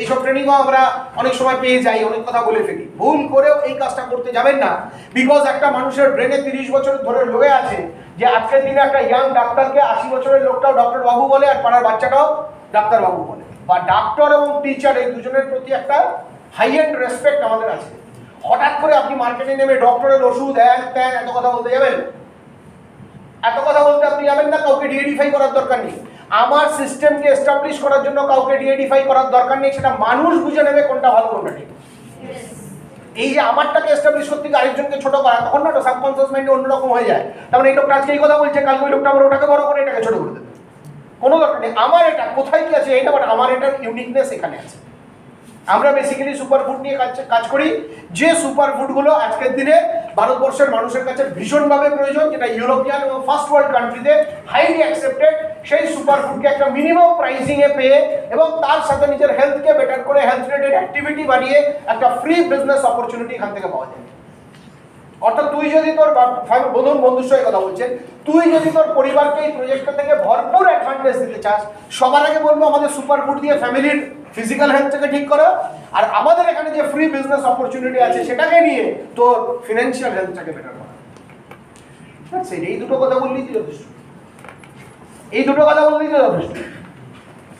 এইসব ট্রেনিংও আমরা অনেক সময় পেয়ে যাই, অনেক কথা বলে ফেলি। ভুল করেও এই কাজটা করতে যাবেন না। বিকজ একটা মানুষের ব্রেনে 30 বছর ধরে রয়ে আছে যে আজকের দিনে একটা ইয়াং ডাক্তারকে 80 বছরের লোকটাও ডক্টর বাবু বলে, আর পাড়ার বাচ্চাটাও ডাক্তার বাবু বলে। বা ডাক্তার এবং টিচার এই দুজনের প্রতি একটা হাই এন্ড রেসপেক্ট আমাদের আছে। হঠাৎ করে আপনি মার্কেটে নেমে ডক্টরের ওষুধ এত কথা বলতে যাবেন? এত কথা বলতে আপনি যাবেন না। কাউকে ডিএডিফাই করার দরকার নেই। আমার সিস্টেমকে এস্টাবলিশ করার জন্য কাউকে ডিএডিফাই করার দরকার নেই। সেটা মানুষ বুঝে নেবে কোনটা ভালো কোনটা ঠিক। এই যে আমারটাকে এস্টাবলিশ করতে গিয়ে আরেকজনকে ছোট করা, তখন না তো সাবকনসিয়াস মাইন্ডে অন্যরকম হয়ে যায়। তার মানে এই লোকটা আজকে এই কথা বলছে, কালকে ওই লোকটা আবার ওটাকে বড় করে এটাকে ছোট করে দেবে। কোনো দরকার নেই। আমার এটা কোথায় কি আছে এইটা, বাট আমার এটার ইউনিকনেস এখানে আছে। আমরা বেসিক্যালি সুপারফুড নিয়ে কাজ করি, যে সুপারফুডগুলো আজকের দিনে ভারতবর্ষের মানুষের কাছে ভীষণভাবে প্রয়োজন, যেটা ইউরোপিয়ান এবং ফার্স্ট ওয়ার্ল্ড কান্ট্রিতে হাইলি অ্যাকসেপ্টেড। সেই সুপারফুডকে একটা মিনিমাম প্রাইসিংয়ে পেয়ে এবং তার সাথে নিজের হেলথকে বেটার করে হেলথ রিলেটেড অ্যাক্টিভিটি বানিয়ে একটা ফ্রি বিজনেস অপরচুনিটি এখান থেকে পাওয়া যায়। অর্থাৎ তুই যদি তোর বন্ধুর সঙ্গে কথা বলছেন, তুই যদি তোর পরিবারকে এই প্রজেক্টটা থেকে ভরপুর অ্যাডভান্টেজ দিতে চাস, সবার আগে বলবো আমাদের সুপারফুড দিয়ে ফ্যামিলির ফিজিক্যাল হেলথটাকে ঠিক করো, আর আমাদের এখানে যে ফ্রি বিজনেস অপরচুনিটি আছে সেটাকে নিয়ে তোর ফিনান্সিয়াল হেলথটাকে বেটার করা। এই দুটো কথা বললেই তো যথেষ্ট। এই দুটো কথা বললেই তো যথেষ্ট।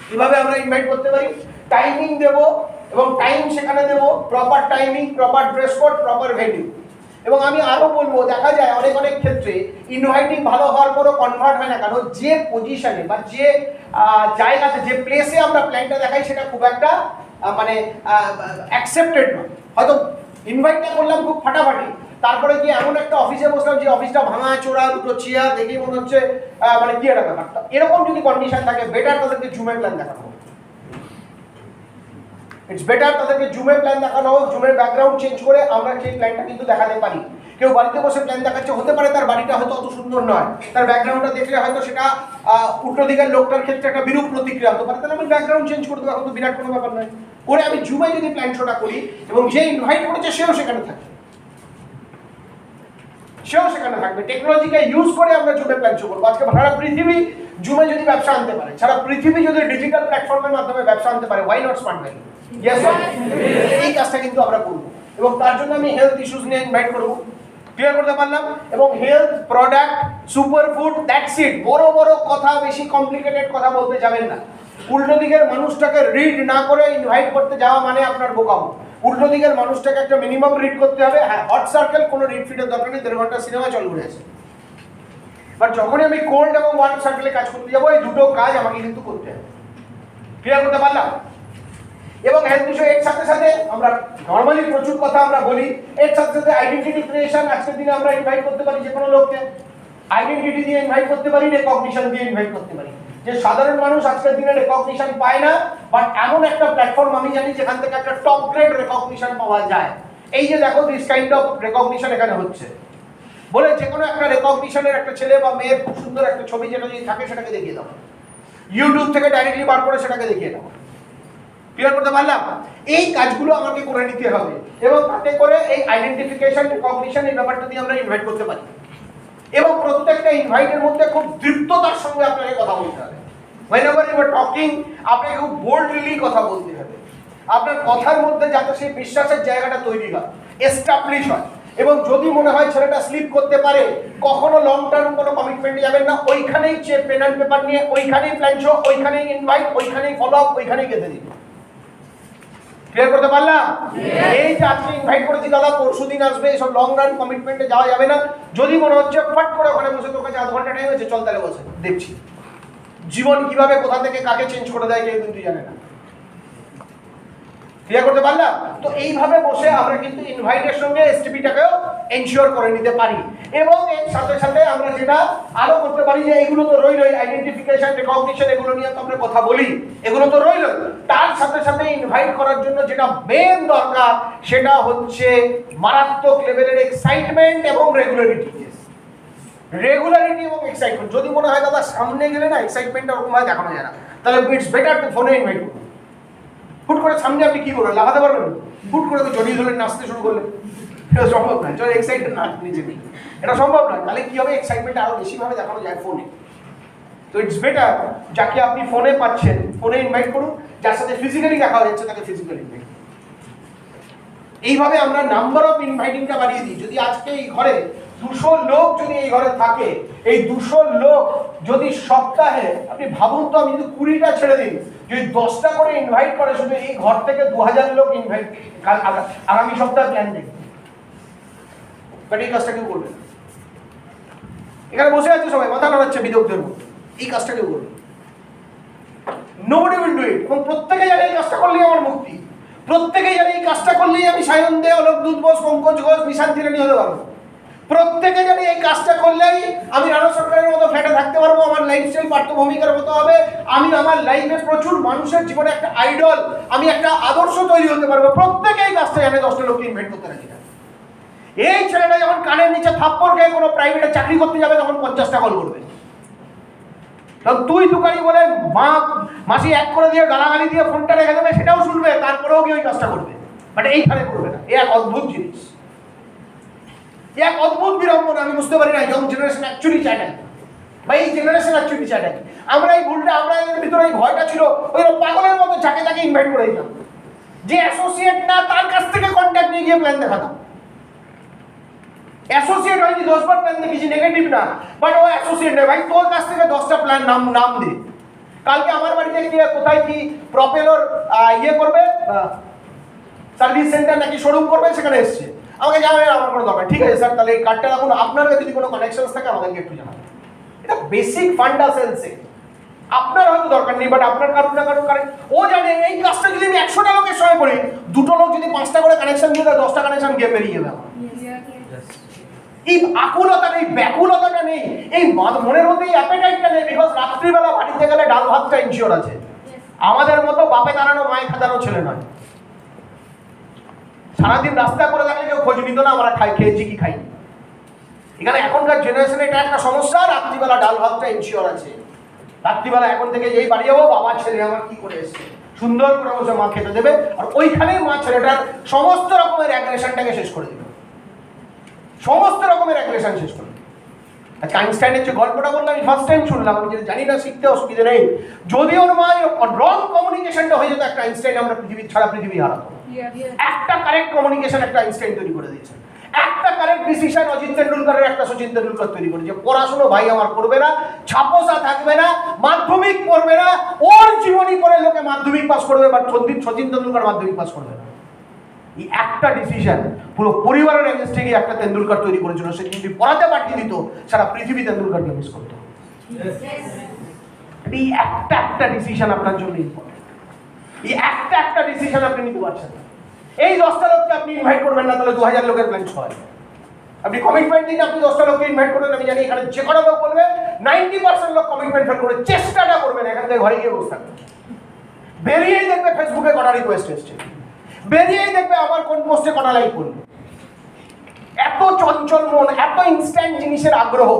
কিভাবে আমরা ইনভাইট করতে পারি? টাইমিং দেব, এবং টাইম সেখানে দেব, proper timing, proper dress code, proper venue. এবং আমি আরো বলবো, দেখা যায় অনেক অনেক ক্ষেত্রে ইনভাইটিং ভালো হওয়ার পরও কনভার্ট হয় না, কারণ যে পজিশনে বা যে জায়গাতে, যে প্লেসে আমরা প্ল্যানটা দেখাই সেটা খুব একটা মানে অ্যাকসেপ্টেড নয়। হয়তো ইনভাইটটা করলাম খুব ফাটাফাটি, তারপরে গিয়ে এমন একটা অফিসে বসলাম যে অফিসটা ভাঙা চোরা, দুটো চেয়ার দেখেই মনে হচ্ছে মানে কি একটা ব্যাপারটা। এরকম যদি কন্ডিশন থাকে, বেটার তাদেরকে জুমের প্ল্যান দেখানো হোক। ইটস বেটার তাদেরকে জুমের প্ল্যান দেখানো হোক। জুমের ব্যাকগ্রাউন্ড চেঞ্জ করে আমরা সেই প্ল্যানটা কিন্তু দেখাতে পারি। কেউ বাড়িতে বসে প্ল্যান দেখাচ্ছে, হতে পারে তার বাড়িটা হয়তো অত সুন্দর নয়, তার ব্যাকগ্রাউন্ডটা দেখলে হয়তো সেটা উল্টো দিকের লোকটার ক্ষেত্রে একটা বিরূপ প্রতিক্রিয়া হতে পারে, তাহলে আমি ব্যাকগ্রাউন্ড চেঞ্জ করে দেবো, এখন তো বিরাট কোনো ব্যাপার নয়। করে আমি জুমে যদি প্ল্যান শোটা করি এবং যে ইনভাইট করেছে সেও সেখানে থাকে, সেও সেখানে থাকবে, টেকনোলজিকে ইউজ করে আমরা জুমে প্ল্যান শো করবো। আজকে সারা পৃথিবী জুমে যদি ব্যবসা আনতে পারে, সারা পৃথিবী যদি ডিজিটাল প্ল্যাটফর্মের মাধ্যমে ব্যবসা আনতে পারে, why not smart valley? Yes, এই কাজটা কিন্তু আমরা করবো, এবং তার জন্য আমি হেলথ ইস্যুস নিয়ে ইনভাইট করবো। ক্লিয়ার করতে পারলাম? এবং health, product, superfood, that's it. বড় বড় কথা, বেশি কমপ্লিকেটেড কথা বলতে যাবেন না। উল্টো দিকের মানুষটাকে রিড না করে ইনভাইট করতে যাওয়া মানে আপনার বোকামো। উল্টো দিকের মানুষটাকে একটা মিনিমাম রিড করতে হবে। হ্যাঁ, হট সার্কেল কোনো রিড ফিটের দরকার নেই, 1.5 ঘন্টা সিনেমা চল ঘুরে আছে। বাট যখনই আমি কোল্ড এবং ওয়ার্ম সার্কেলে কাজ করতে যাবো, এই দুটো কাজ আমাকে কিন্তু করতে হবে। ক্লিয়ার করতে পারলাম? এবং হেলথ ইস্যু এর সাথে সাথে আমরা নর্মালি প্রচুর কথা আমরা বলি, এর সাথে সাথে আইডেন্টিটি ক্রিয়েশন। আজকের দিনে আমরা ইনভাইট করতে পারি যে কোনো লোককে, আইডেন্টিটি দিয়ে ইনভাইট করতে পারি, রেকগনিশন দিয়ে ইনভাইট করতে পারি। যে সাধারণ মানুষ আজকের দিনে রেকগনিশন পায় না, বাট এমন একটা প্ল্যাটফর্ম আমি জানি যেখান থেকে একটা টপ গ্রেড রেকগনিশন পাওয়া যায়। এই যে দেখো, দিস কাইন্ড অফ রেকগনিশন এখানে হচ্ছে বলে যে কোনো একটা রেকগনিশনের একটা ছেলে বা মেয়ের খুব সুন্দর একটা ছবি যেটা যদি থাকে সেটাকে দেখিয়ে দাও, ইউটিউব থেকে ডাইরেক্টলি বার করে সেটাকে দেখিয়ে দাও। ক্লিয়ার করতে পারলাম? এই কাজগুলো আমাকে করে নিতে হবে, এবং তাতে করে এই আইডেন্টিফিকেশন, রেকগনিশন, এই ব্যাপারটা দিয়ে আমরা ইনভাইট করতে পারি। এবং প্রত্যেকটা ইনভাইটের মধ্যে খুব দৃপ্ততার সঙ্গে আপনাকে কথা বলতে হবে। whenever you are talking, আপনাকে খুব বোল্ডলি কথা বলতে হবে। আপনার কথার মধ্যে যাতে সেই বিশ্বাসের জায়গাটা তৈরি হয়, এস্টাবলিশ হয়। এবং যদি মনে হয় ছেলেটা স্লিপ করতে পারে, কখনো লং টার্ম কোনো কমিটমেন্টে যাবেন না। ওইখানেই পেন অ্যান্ড পেপার নিয়ে, ওইখানেই প্ল্যান শো, ওইখানেই ইনভাইট, ওইখানেই ফলো আপ, ওইখানেই গেঁথে দিন। ক্লিয়ার করতে পারলাম? এই যে আজকে ইনভাইট করেছি দাদা, পরশু দিন আসবে, এসব লং রান কমিটমেন্টে যাওয়া যাবে না। যদি মনে হচ্ছে ফট করে ওখানে বসে, তোর কাছে 1/2 ঘন্টা টাইম আছে, চল তাহলে বসে দেখছি জীবন কিভাবে কোথা থেকে কাকে চেঞ্জ করে দেয় কেউ কিন্তু জানে না। ক্লিয়ার করতে পারলাম? তো এইভাবে বসে আমরা কিন্তু ইনভাইটের সঙ্গে এসটিপিটাকেও এনশিওর করে নিতে পারি। এবং এর সাথে সাথে আমরা যেটা আরো করতে পারি, যে এগুলো তো রইলই, আইডেন্টিফিকেশন, রেকগনিশন, এগুলো নিয়ে তো আমরা কথা বলি, এগুলো তো রইলই। তার সাথে সাথে ইনভাইট করার জন্য যেটা মেন দরকার সেটা হচ্ছে মারাত্মক লেভেলের এক্সাইটমেন্ট এবং রেগুলারিটি। রেগুলারিটি এবং এক্সাইটমেন্ট। যদি মনে হয় দাদা সামনে গেলে না এক্সাইটমেন্টটা ওরকম ভাবে দেখানো যায় না, তাহলে ইটস বেটার টু ফোনে ইনভাইট করুন। হুট করে সামনে আপনি কি করবেন? লাগাতে পারবেন? হুট করে তো জড়িয়ে ধরলেন, নাচতে শুরু করলেন, এটা সম্ভব নয়। চলো এক্সাইটেড না নিচে দিই, এটা সম্ভব নয়। তাহলে কি হবে, এক্সাইটমেন্ট আরো বেশি ভাবে দেখানো যায় ফোনে। তো ইটস বেটার যাকে আপনি ফোনে পাচ্ছেন ফোনে ইনভাইট করুন, যার সাথে ফিজিক্যালি দেখা হচ্ছে তাকে ফিজিক্যালি ইনভাইট। এইভাবে আমরা নাম্বার অফ ইনভাইটিংটা বাড়িয়ে দিই। যদি আজকে এই ঘরে 200 লোক যদি এই ঘরে থাকে, এই 200 লোক যদি সপ্তাহে, আপনি ভাবুন তো, আমি যদি 20টা ছেড়ে দিই, যদি 10টা করে ইনভাইট করে, শুধু এই ঘর থেকে 2000 লোক ইনভাইট আগামী সপ্তাহে প্ল্যান দেখবে। বাট এই কাজটা কেউ করবে না। এখানে বসে আছে সবাই মাথা নাড়াচ্ছে বিদগ্ধের মতো, এই কাজটা কেউ করবে। Nobody will do it. এবং প্রত্যেকে জানে এই কাজটা করলেই আমার মুক্তি, প্রত্যেকে জানে এই কাজটা করলেই আমি সায়ন দে, অলোক দুধ বোস, পঙ্কজ ঘোষ, নিশান্তি রানী হতে পারবো। প্রত্যেকে জানে এই কাজটা করলেই আমি রানা সরকারের মতো ফ্ল্যাটে থাকতে পারবো, আমার লাইফস্টাইল পার্থ ভূমিকার মতো হবে, আমি আমার লাইফে প্রচুর মানুষের জীবনে একটা আইডল, আমি একটা আদর্শ তৈরি হতে পারবো। প্রত্যেকে এই কাজটা জানে, 10টা লোককে ইনভাইট করতে রাজি না। এই ছেলেটা যখন কানের নিচে থাপ্পড় খেয়ে কোনো প্রাইভেটে চাকরি করতে যাবে তখন 50টা কল করবে। কারণ তুই তুকারি বলে মাসি এক করে দিয়ে গালাগালি দিয়ে ফোনটা রেখে দেবে, সেটাও শুনবে, তারপরেও কি ওই কাজটা করবে। বাট এইখানে করবে না। এ এক অদ্ভুত জিনিস, এক অদ্ভুত বিড়ম্বনা। আমি বুঝতে পারি না ইয়ং জেনারেশন অ্যাকচুয়ালি চায় না, বা এই জেনারেশন অ্যাকচুয়ালি চায় না। আমরা এই ভুলটা, আমরা এর ভিতরে এই ভয়টা ছিল, ওই পাগলের মতো যাকে তাকে ইনভাইট করে দিতাম, যে অ্যাসোসিয়েট না তার কাছ থেকে কন্ট্যাক্ট নিয়ে গিয়ে প্ল্যান দেখাতাম। অ্যাসোসিয়েট হয়নি 10 বার প্ল্যান দেখেছি, নেগেটিভ না, বাট ও অ্যাসোসিয়েট নয়। ভাই তোর কাছ থেকে 10টা প্ল্যান নাম দে। কালকে আমার বাড়িতে গিয়ে কোথায় কি প্রপেলর ইয়ে করবে, সার্ভিস সেন্টার নাকি শোরুম করবে, সেখানে এসছে। আমাকে জানাবেন, আমার কোনো দরকার। ঠিক আছে স্যার, তাহলে এই কার্ডটা রাখুন, আপনার যদি কোনো কানেকশনস থাকে আমাদেরকে একটু জানাবেন। এটা বেসিক ফান্ডা সেন্সে আপনার হয়তো দরকার নেই, বাট আপনার কারণ না কারণ কারণ ও জানে এই কাজটা যদি আমি 100টা লোকের সঙ্গে করি, 2টো লোক যদি 5টা করে কানেকশন দিয়ে দেয়, 10টা কানেকশন গিয়ে বেরিয়ে যাবে আমার। এই আকুলতা নেই, ব্যাকুলতাটা নেই, এই মনের মধ্যে এই অ্যাপেটাইটটা নেই। বিকজ রাত্রিবেলা বাড়িতে গেলে ডাল ভাতটা ইনশিওর আছে। আমাদের মতো বাপে দাঁড়ানো মায়ে খাদানো ছেলে নয়। সারাদিন রাস্তা করে থাকলে কেউ খোঁজ নিত না আমরা খেয়েছি কি খাইনি। এখানে এখনকার জেনারেশনে এটা একটা সমস্যা, রাত্রিবেলা ডাল ভাতটা ইনশিওর আছে। রাত্রিবেলা এখন থেকে যেই বাড়ি যাবো, বাবা ছেলে আমার কি করে এসছে, সুন্দর করে বসে মা খেতে দেবে, আর ওইখানেই মা ছেলেটার সমস্ত রকমের অ্যাগ্রেশনটাকে শেষ করে দেবে, সমস্ত রকমের অ্যাগ্রেশন শেষ করে। আচ্ছা, আইনস্টাইনের যে গল্পটা বললাম, আমি ফার্স্ট টাইম শুনলাম, আমি জানি না, শিখতে অসুবিধা নেই। যদি ওর মা রং কমিউনিকেশনটা হয়ে যেত একটা আইনস্টাইন, আমরা পৃথিবী হারাতো। একটা কারেক্ট কমিউনিকেশন একটা আইনস্টাইন তৈরি করে দিয়েছে, একটা কারেক্ট ডিসিশন অজিত তেন্ডুলকারের একটা সচিন তেন্ডুলকর তৈরি করেছে। পড়াশোনা ভাই আমার করবে না, ছাপোসা থাকবে না, মাধ্যমিক পড়বে না, ওর জীবনী করে লোকে মাধ্যমিক পাস করবে, বাট সচিন তেন্ডুলকার মাধ্যমিক পাস করবে না। এই একটা ডিসিশন পুরো পরিবারের এগেইনস্টে গিয়ে একটা তেন্ডুলকার তৈরি করেছিল। সে যদি পড়াতে পাঠিয়ে দিত, সারা পৃথিবী তেন্ডুলকারকে মিস করতো। এই একটা ডিসিশন আপনার জন্য ইম্পর্টেন্ট। এই একটা ডিসিশন আপনি নিতে পারছেন না। এই 10টা লোককে আপনি ইনভাইট করবেন না, তাহলে 2000 লোকের প্ল্যান হয়। আপনি কমিটমেন্ট দিন, আপনি 10টা লোককে ইনভাইট করবেন। আমি জানি এখানে যে কটা লোক বলবে 90% লোক কমিটমেন্ট ফেল করে, চেষ্টাটা করবেন এখান থেকে ঘরে গিয়ে বসে থাকবেন। বেরিয়েই দেখবে ফেসবুকে কটা রিকোয়েস্ট এসছে, বেরিয়েই দেখবে আমার কোন পোস্টে কটা লাইক করবে। এত চঞ্চল মন, এত ইনস্ট্যান্ট জিনিসের আগ্রহ,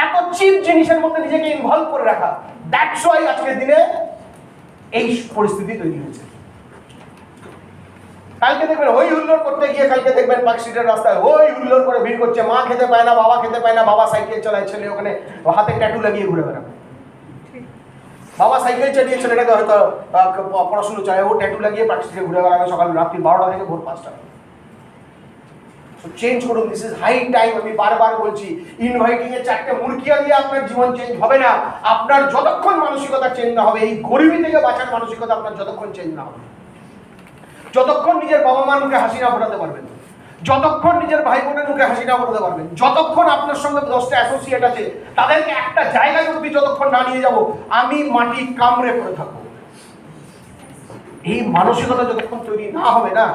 এত চিপ জিনিসের মধ্যে নিজেকে ইনভলভ করে রাখা, দ্যাটস ওয়াই আজকের দিনে এই পরিস্থিতি তৈরি হয়েছে। কালকে দেখবেন হই হুল্লোড় করতে গিয়ে, কালকে দেখবেন পার্কস্ট্রিটের রাস্তায় হই হুল্লোড় করে ভিড় করছে, মা খেতে পায় না, বাবা খেতে পায় না, বাবা সাইকেল চালায়, ছেলে ওখানে হাতে ট্যাটু লাগিয়ে ঘুরে বেড়াবে। বাবা সাইকেল চালিয়ে ছেলেটাকে হয়তো পড়াশুনো চায়, ও ট্যাটু লাগিয়ে পার্কস্ট্রিটে ঘুরে বেড়াবে সকাল রাত্রি 12টা থেকে ভোর 5টা। চেঞ্জ করুন, দিস ইজ হাই টাইম। আমি বারবার বলছি, ইনভাইটিং এর 4টে মুরগিয়া দিয়ে আপনার জীবন চেঞ্জ হবে না। আপনার যতক্ষণ মানসিকতা চেঞ্জ না হবে, এই গরিবি থেকে বাঁচার মানসিকতা আপনার যতক্ষণ চেঞ্জ না হবে, যতক্ষণ নিজের বাবা মার মুখে হাসি না ফোটাতে পারবেন, যতক্ষণ নিজের ভাই বোনের মুখে হাসি না ফোটাতে পারবেন, যতক্ষণ আপনার সঙ্গে 10টা অ্যাসোসিয়েট আছে তাদেরকে একটা জায়গায় অব্দি যতক্ষণ না নিয়ে যাব, আমি মাটি কামড়ে পড়ে থাকবো, এই মানসিকতা যতক্ষণ তৈরি না হবে না,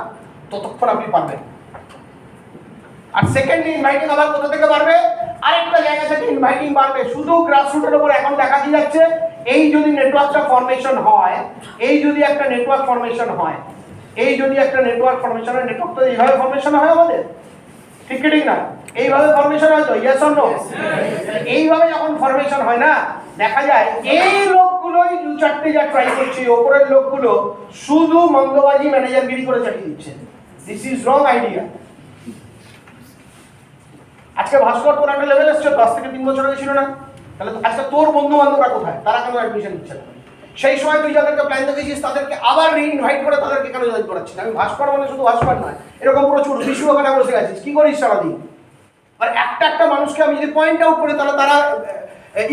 ততক্ষণ আপনি পারবেন। আর সেকেন্ড ইনভাইটিং আবার কোথা থেকে বাড়বে? আরেকটা জায়গা থেকে ইনভাইটিং বাড়বে। শুধু গ্রাসরুটের উপর এখন দেখা যাচ্ছে, এই যদি নেটওয়ার্কটা ফরমেশন হয়, এই যদি একটা নেটওয়ার্ক ফরমেশন হয়, এই যদি একটা নেটওয়ার্ক ফরমেশন হয়, নেটওয়ার্ক তো এইভাবে ফরমেশন হয় আমাদের, ঠিক কি ঠিক না? এইভাবে ফরমেশন হয় তো, ইয়েস অর নো? এইভাবে যখন ফরমেশন হয় না, দেখা যায় এই লোকগুলোই 2-4টে যা ট্রাই করছে, ওপরের লোকগুলো শুধু মন্দবাজি ম্যানেজারগিরি করে চালিয়ে দিচ্ছে। This is wrong idea. আজকে ভাস্কর তোর একটা লেভেল এসছে, 10 থেকে 3 বছর আগে ছিল না? তাহলে আজকে তোর বন্ধু বান্ধবরা কোথায়? তারা কেন অ্যাডমিশন দিচ্ছে না? সেই সময় তুই যাদেরকে প্ল্যান দেখেছিস তাদেরকে আবার রিইনভাইট করে তাদেরকে কেন জয়েন করাচ্ছিস? আমি ভাস্কর মানে শুধু ভাস্কর নয়, এরকম প্রচুর বিশু ওখানে বসে আছিস, কি করিস সারাদিন? আর একটা মানুষকে আমি যদি পয়েন্ট আউট করি তাহলে তারা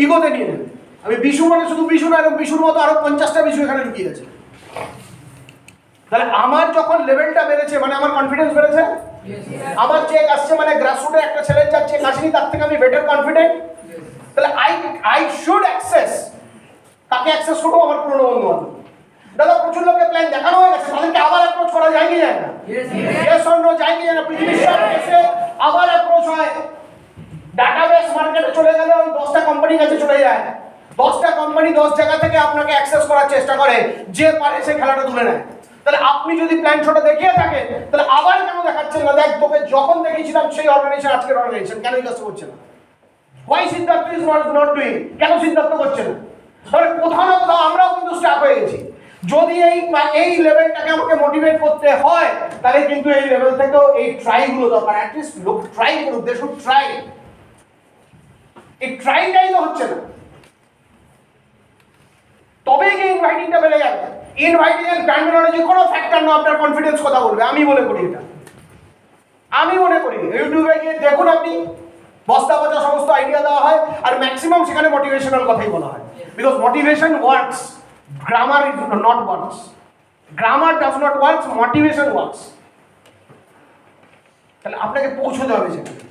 ইগোতে নিয়ে নেবে। আমি বিশু মানে শুধু বিশু না, এরকম বিশুর মতো আরো 50টা বিশু এখানে ঢুকিয়ে গেছে। তাহলে আমার যখন লেভেলটা বেড়েছে মানে আমার কনফিডেন্স বেড়েছে, আমার চেক আসছে মানে গ্রাসরুটে একটা ছেলের যার চেক আসেনি তার থেকে আমি বেটার কনফিডেন্ট। তাহলে আই শুড অ্যাক্সেস, তাকে অ্যাক্সেস করবো আমার পুরনো বন্ধু বান্ধব। দাদা প্রচুর লোকের প্ল্যান দেখানো হয়ে গেছে, তাদেরকে আবার অ্যাপ্রোচ করা যায় কি যায় না? ইয়েস অর নো, যায় কি যায় না? পৃথিবীর সব দেশে আবার অ্যাপ্রোচ হয়। ডাটাবেস মার্কেটে চলে গেলে ওই 10টা কোম্পানির কাছে চলে যায়। 10টা কোম্পানি 10 জায়গা থেকে আপনাকে অ্যাক্সেস করার চেষ্টা করে, যে পারে সে খেলাটা তুলে নেয়। তাহলে আপনি যদি প্ল্যান ছোট দেখিয়ে থাকেন তাহলে আবার কেন দেখাচ্ছেন না? দেখ তোকে যখন দেখিয়েছিলাম সেই অর্গানাইজেশন আজকের অর্গানাইজেশন কেন এই কাজটা করছে না? Why Siddharth is not doing? কেন সিদ্ধার্থ করছে না? তাহলে কোথাও না কোথাও আমরাও কিন্তু স্টাক হয়ে গেছি। যদি এই লেভেলটাকে আমাকে মোটিভেট করতে হয় তাহলে কিন্তু এই লেভেল থেকেও এই ট্রাইগুলো দরকার। অ্যাটলিস্ট লোক ট্রাই করুক, দে শুড ট্রাই। এই ট্রাইটাই তো হচ্ছে না, তবেই কি ইনভাইটিংটা বেড়ে যাবে। ইনভাইটিং এর টার্মিনোলজি কোনো ফ্যাক্টর না, আপনার কনফিডেন্স কথা বলবে। আমি মনে করি এটা, আমি মনে করি ইউটিউবে গিয়ে দেখুন আপনি, বস্তা পচা সমস্ত আইডিয়া দেওয়া হয় আর ম্যাক্সিমাম সেখানে মোটিভেশনাল কথাই বলা হয়। Because motivation works, grammar is not works. Grammar does not works, motivation works. তাহলে আপনাকে পৌঁছতে হবে সেখানে।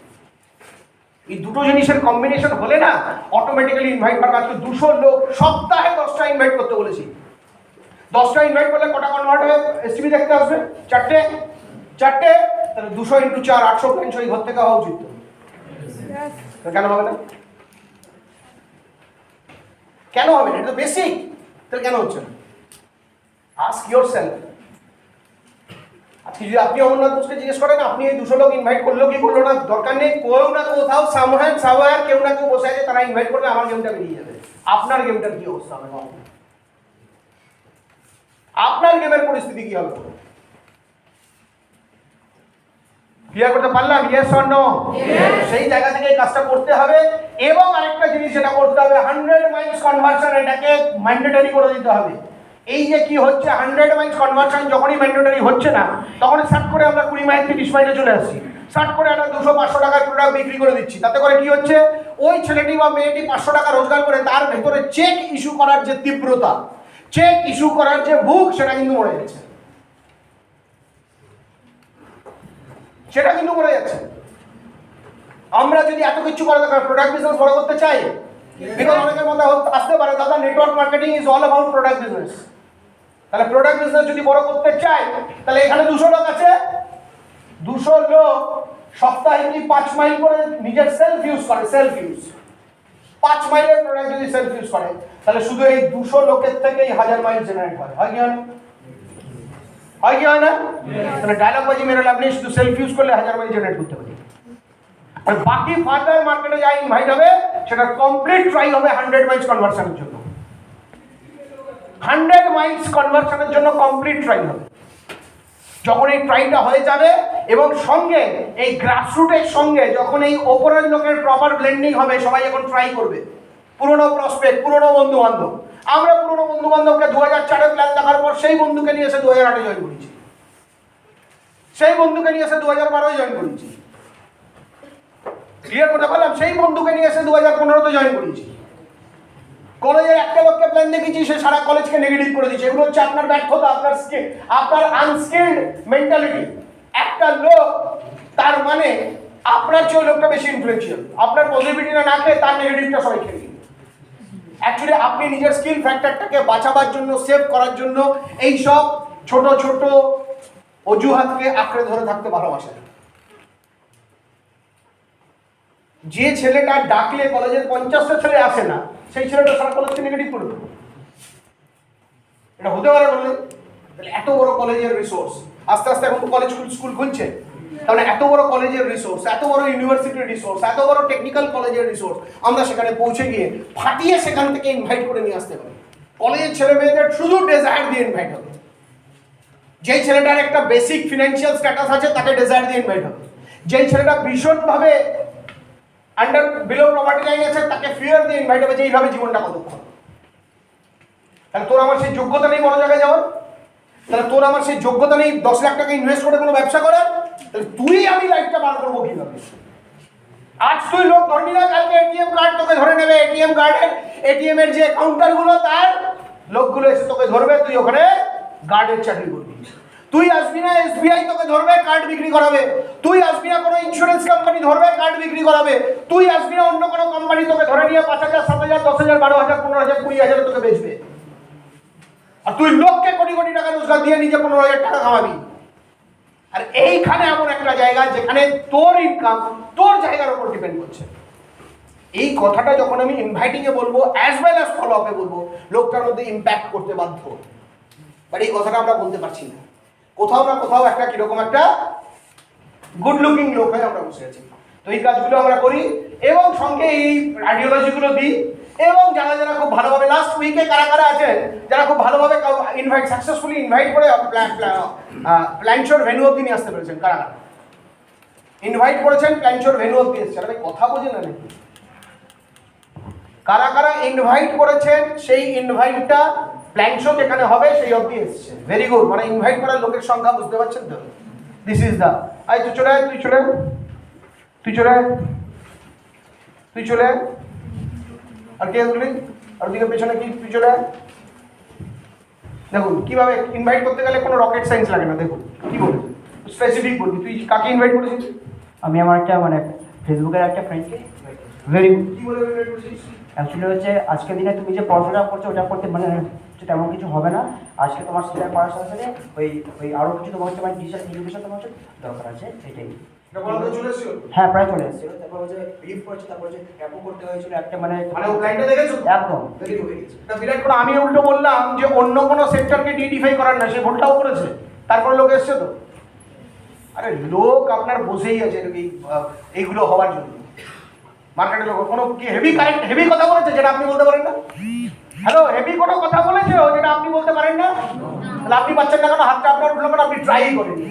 এই দুটো জিনিসের কম্বিনেশন হলে না অটোমেটিক্যালি ইনভাইট পারবে। আজকে 200 লোক, সপ্তাহে 10টা ইনভাইট করতে বলেছি। 10টা ইনভাইট করলে কটা কনভার্ট হয়ে এসটিভি দেখতে আসবে? 4টে। তাহলে 200 × 4 800 500 এই ঘর থেকে হওয়া উচিত। তো কেন হবে না? কেন হবে না? এটা তো বেসিক। তাহলে কেন হচ্ছে না? Ask yourself. আজকে যদি আপনি অমরনাথ বোসকে জিজ্ঞেস করেন আপনি এই 200 লোক ইনভাইট করলো কি করলো না, দরকার নেই। কেউ না কোথাও সামহার কেউ না কেউ বসে আছে, তারা ইনভাইট করবে, আমার গেমটা বেরিয়ে যাবে। আপনার গেমটার কি অবস্থা হবে? আপনার গেমের পরিস্থিতি কি হবে? ক্লিয়ার করতে পারলাম? Yes or no? সেই জায়গা থেকে এই কাজটা করতে হবে। এবং আরেকটা জিনিস যেটা করতে হবে, 100 মাইলস কনভার্সন এটাকে ম্যান্ডেটরি করে দিতে হবে। এই যে কি হচ্ছে 100 মাইলস কনভার্সন যখনই ম্যান্ডেটরি হচ্ছে না, তখন সাট করে আমরা 20 মাইল থেকে 30 মাইলে চলে আসছি। সাট করে একটা 200-500 টাকার প্রোডাক্ট বিক্রি করে দিচ্ছি। তাতে করে কি হচ্ছে, ওই ছেলেটি বা মেয়েটি 500 টাকা রোজগার করে তার ভেতরে চেক ইস্যু করার যে তীব্রতা, চেক ইস্যু করার যে ভুক, সেটা কিন্তু মরে যাচ্ছে। সেটা কিন্তু মরে যাচ্ছে। আমরা যদি এত কিছু করে প্রোডাক্ট বিজনেস বড় করতে চাই, বিকজ অনেকের মধ্যে আসতে পারে দাদা network marketing is all about product business. তাহলে প্রোডাক্ট বিজনেস যদি বড় করতে চাই তাহলে এখানে 200 লোক আছে, 200 লোক সপ্তাহে যদি 5 মাইল করে নিজের সেলফ ইউজ করে, সেলফ ইউজ 5 মাইলের প্রোডাক্ট যদি সেলফ ইউজ করে, তাহলে শুধু এই 200 লোকের থেকেই 1000 মাইল জেনারেট হয়। হয় কি হয় না? হয় কি হয় না? তাহলে ডায়লগ বাজি মেরে লাভ নেই, শুধু সেলফ ইউজ করলে 1000 মাইল জেনারেট করতে পারি। আর বাকি ফার্দার মার্কেটে যা ইনভাইট হবে সেটা কমপ্লিট ট্রাই হবে 100 মাইলস কনভার্সনের জন্য। 100 মাইলস কনভার্সনের জন্য কমপ্লিট ট্রাই হবে। যখন এই ট্রাইটা হয়ে যাবে এবং সঙ্গে এই গ্রাসরুটের সঙ্গে যখন এই ওপরের লোকের প্রপার ব্লেন্ডিং হবে, সবাই এখন ট্রাই করবে। পুরনো প্রসপেক্ট, পুরনো বন্ধু বান্ধব, আমরা পুরনো বন্ধু বান্ধবকে 2004-এ প্ল্যান দেখার পর সেই বন্ধুকে নিয়ে এসে 2008-এ জয়েন করেছি, সেই বন্ধুকে নিয়ে এসে 2012-এ জয়েন করেছি। ক্লিয়ার করতে পারলাম? সেই বন্ধুকে নিয়ে এসে 2015-তে জয়েন করেছি। কলেজে একটা লোককে প্ল্যান দেখেছি, সে সারা কলেজকে নেগেটিভ করে দিচ্ছে। এগুলো হচ্ছে আপনার ব্যর্থতা, আপনার স্কিল, আপনার আনস্কিলড মেন্টালিটি। একটা লোক তার মানে আপনার চেয়ে লোকটা বেশি ইনফ্লুয়েন্সিয়াল। আপনার পজিটিভিটিটা না খেয়ে তার নেগেটিভটা সবাই খেয়ে। অ্যাকচুয়ালি আপনি নিজের স্কিল ফ্যাক্টরটাকে বাঁচাবার জন্য, সেভ করার জন্য এই সব ছোট ছোট অজুহাতকে আঁকড়ে ধরে থাকতে ভালোবাসেন। যে ছেলেটা ডাকলে কলেজের 50টা ছেলে আসে না, সেই ছেলেটা সারা কলেজকে নেগেটিভ করবে। এটা হতে পারে বলে? তাহলে এত বড় কলেজের রিসোর্স, আস্তে আস্তে এখন তো কলেজ স্কুল খুলছে, তাহলে এত বড় কলেজের রিসোর্স, এত বড় ইউনিভার্সিটির রিসোর্স, এত বড় টেকনিক্যাল কলেজের রিসোর্স, আমরা সেখানে পৌঁছে গিয়ে ফাটিয়ে সেখান থেকে ইনভাইট করে নিয়ে আসতে পারি। কলেজের ছেলে মেয়েদের শুধু ডেজায়ার দিয়ে ইনভাইট হবে। যেই ছেলেটার একটা বেসিক ফিনান্সিয়াল স্ট্যাটাস আছে তাকে ডেজায়ার দিয়ে ইনভাইট হবে। যেই ছেলেটা ভীষণভাবে আন্ডার বিলো প্রপার্টি লাইন আছে, তাকে ফিয়ার দিয়ে ইনভাইট হবে যে এইভাবে জীবনটা কতক্ষণ। তাহলে তোর আমার সেই যোগ্যতা নেই বড় জায়গায় যাওয়ার? তাহলে তোর আমার সেই যোগ্যতা নেই 10 লাখ টাকা ইনভেস্ট করে কোনো ব্যবসা করার? তাহলে তুই আমি লাইফটা বার করবো কিভাবে? আজ তুই লোক ধরবি না, কালকে এটিএম কার্ড তোকে ধরে নেবে, এটিএম কার্ডের এটিএম এর যে কাউন্টার গুলো তার লোকগুলো এসে তোকে ধরবে, তুই ওখানে গার্ডের চাকরি করবি। তুই আসবি না, এসবিআই তোকে ধরবে, কার্ড বিক্রি করাবে। তুই আসবি না, কোনো ইন্স্যুরেন্স কোম্পানি ধরবে, কার্ড বিক্রি করাবে। তুই আসবি না, অন্য কোনো কোম্পানি তোকে ধরে নিয়ে 5,000, 7,000, 10,000, 12,000, 15,000, 20,000 তোকে বেচবে। আর তুই লোককে কোটি কোটি টাকা রোজগার দিয়ে নিজে 15,000 টাকা কামাবি। আর এইখানে এমন একটা জায়গা যেখানে তোর ইনকাম তোর জায়গার উপর ডিপেন্ড করছে। এই কথাটা যখন আমি ইনভাইটিং এ বলবো অ্যাজ ওয়েল অ্যাজ ফলো আপে বলবো, লোকটার মধ্যে ইম্প্যাক্ট করতে বাধ্য। বাট এই কথাটা আমরা বলতে পারছি না। কোথাও না কোথাও একটা কিরকম একটা গুড লুকিং লোক হয়ে আমরা বসে আছি। তো এই কাজগুলো আমরা করি এবং সঙ্গে এই আইডিওলজিগুলো দিই। এবং যারা যারা খুব ভালোভাবে লাস্ট উইকে কারা কারা আছে যারা খুব ভালোভাবে ইনভাইট সাকসেসফুলি ইনভাইট করে প্ল্যানচোর ভেন্যু অব্দি নিয়ে আসতে পেরেছেন? কারা কারা ইনভাইট করেছেন, প্ল্যানচোর ভেন্যু অব্দি এসেছে? আরে কথা বোঝেন না নাকি? কারা কারা ইনভাইট করেছেন, সেই ইনভাইটটা প্ল্যানচো যেখানে হবে সেই অব্দি এসেছে? Very good. মানে ইনভাইট করার লোকের সংখ্যা বুঝতে পারছেন তো? This is the. আই তুই চলে আয়, তুই চলে আয়, তুই চলে আয়, তুই চলে আয়। আর কে বলবি? আর ওদিকে পেছনে কি? তুই চলে আয়। দেখুন কিভাবে ইনভাইট করতে গেলে কোনো রকেট সায়েন্স লাগে না। দেখুন কি বলবি, স্পেসিফিক বলবি। তুই কাকে ইনভাইট করেছিস? আমি আমার একটা মানে ফেসবুকের একটা ফ্রেন্ডকে। Very good. কি বলে ইনভাইট করেছিস? অ্যাকচুয়ালি হচ্ছে আজকের দিনে তুমি যে পড়াশোনা করছো ওটা করতে মানে তেমন কিছু হবে না। আজকে তোমার সেটা করার সাথে সাথে ওই আরও কিছু তোমার হচ্ছে মানে ডিজিটাল এডুকেশন তোমার হচ্ছে দরকার আছে, এটাই। এটা বলা তো চলে এসেছিল? হ্যাঁ প্রায় চলে এসেছিল। তারপর হচ্ছে ব্রিফ করেছে, তারপর হচ্ছে অ্যাপও করতে হয়েছিল একটা মানে ও ক্লায়েন্টটা দেখেছো? একদম। Very good. এটা বিরাট করে আমি উল্টো বললাম যে অন্য কোনো সেক্টরকে ডিডিফাই করার না, সে ভুলটাও করেছে। তারপরে লোক এসছে তো। আরে লোক আপনার বসেই আছে এইগুলো হওয়ার জন্য। মার্কেটে লোক কোনো কি হেভি কথা বলেছে যেটা আপনি বলতে পারেন না? হ্যালো, হেভি কোনো কথা বলেছে যেটা আপনি বলতে পারেন না? তাহলে আপনি পাচ্ছেন না কেন? হাতটা আপনার উঠলো কেন? আপনি ট্রাই করেননি।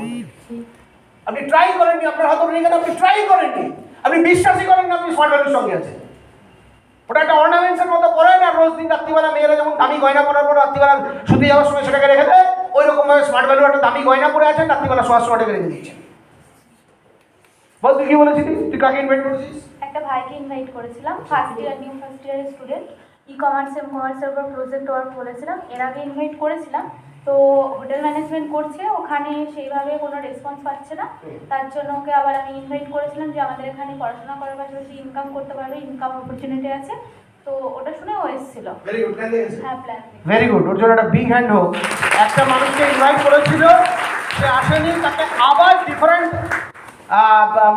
আপনি ট্রাই করেননি, আপনার হাত উঠে কেন? আপনি ট্রাই করেননি। আপনি বিশ্বাসই করেন না আপনি স্মার্ট ভ্যালুর সঙ্গে আছেন। ওটা একটা অর্নামেন্টসের মতো পড়েন আর রোজ দিন রাত্রিবেলা মেয়েরা যেমন দামি গয়না পরার পর রাত্রিবেলা শুতে যাওয়ার সময় সেটাকে রেখে দেয়, ওই রকম ভাবে স্মার্ট ভ্যালু একটা দামি গয়না পরে আছেন, রাত্রিবেলা শোয়ার সময়টাকে রেখে দিয়েছেন। বল তুই কি বলেছিলি? তুই কাকে ইনভাইট করেছিস? একটা ভাইকে ইনভাইট করেছিলাম, ফার্স্ট ইয়ারের স্টুডেন্ট। কমার্সের উপর প্রজেক্ট ওয়ার্ক করেছিলাম। এর আগে ইনভাইট করেছিলাম, তো হোটেল ম্যানেজমেন্ট করছে, ওখানে সেইভাবে কোনো রেসপন্স পাচ্ছে না। তার জন্য ওকে আবার আমি ইনভাইট করেছিলাম যে আমাদের এখানে পড়াশোনা করার পাশাপাশি ইনকাম করতে পারবে, ইনকাম অপরচুনিটি আছে। তো ওটা শুনে ও এসেছিল। Very good. হ্যাঁ, প্ল্যান। Very good. ওর জন্য একটা বিগ হ্যান্ড হোক। একটা মানুষকে ইনভাইট করেছিল, সে আসেনি, তাকে আবার ডিফারেন্ট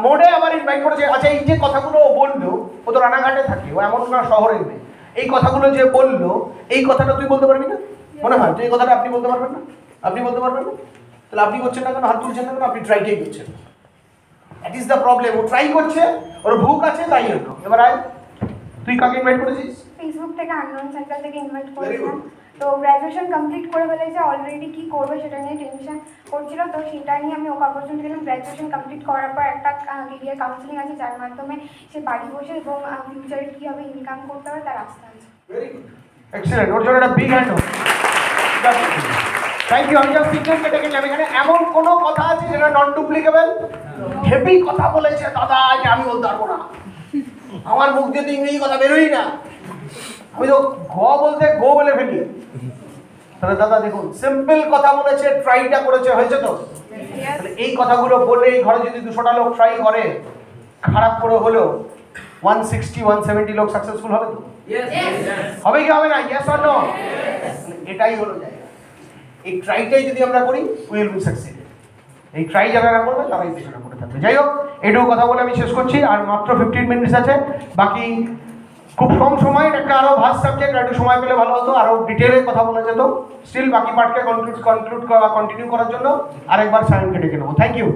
মোডে আবার ইনভাইট করেছে। আচ্ছা, এই যে কথাগুলো ও বললো, ও তো রানাঘাটে থাকে, ও এমন না শহরে নেই। এই কথাগুলো যে বললো, এই কথাটা তুই বলতে পারবি না? মনে হয় তুই এই কথাটা আপনি বলতে পারবেন না? আপনি বলতে পারবেন না? তাহলে আপনি করছেন না কেন? হাত তুলছেন না কেন? আপনি ট্রাইটাই করছেন। That is the problem. ও ট্রাই করছে, ওর ভুক আছে, তাই জন্য। এবার আয়, তুই কাকে ইনভাইট করেছিস? ফেসবুক থেকে আননোন সার্কেল থেকে ইনভাইট করেছিলাম। তো গ্র্যাজুয়েশন কমপ্লিট করে ফেলেছে, অলরেডি কি করবে সেটা নিয়ে টেনশন করছিল। তো সেটা নিয়ে আমি ওকে অপরচুনিটি দিলাম। গ্র্যাজুয়েশন কমপ্লিট করার পর একটা কেরিয়ার কাউন্সিলিং আছে, যার মাধ্যমে সে বাড়ি বসে এবং ফিউচারে কীভাবে ইনকাম করতে হবে তার রাস্তা আছে। Very good, excellent. ওর জন্য একটা বিগ হ্যান্ড হোক। Thank you. আমি যখন সিগন্যাল কেটে গেলাম, এখানে এমন কোনো কথা আছে যেটা নন ডুপ্লিকেবল? হেভি কথা বলেছে দাদা, যে আমি বলতে পারবো না। আমার মুখ দিয়ে তো ইংরেজি কথা বেরোই না, আমি তো বলতে গো বলে ফেলি। তাহলে দাদা দেখুন, সিম্পল কথা বলেছে, ট্রাইটা করেছে, হয়েছে তো? তাহলে এই কথাগুলো বলে এই ঘরে যদি 200টা লোক ট্রাই করে, খারাপ করে হলেও 160-170 লোক সাকসেসফুল হবে তো? হবে কি হবে না? Yes or no? এটাই হলো জায়গা। এই ট্রাইটাই যদি আমরা করি, উইল বি সাকসিডেড। এই ট্রাই যারা না করবে তারাই পেছনে পড়ে থাকবে। যাই হোক, এটুকু কথা বলে আমি শেষ করছি। আর মাত্র 15 মিনিটস আছে, বাকি খুব কম সময়। একটা আরো ভাস্ট সাবজেক্ট, একটু সময় পেলে ভালো হতো, আরো ডিটেলে কথা বলা যেত। স্টিল বাকি পার্টকে কন্টিনিউ করার জন্য আরেকবার সায়নকে ডেকে নেবো। Thank you.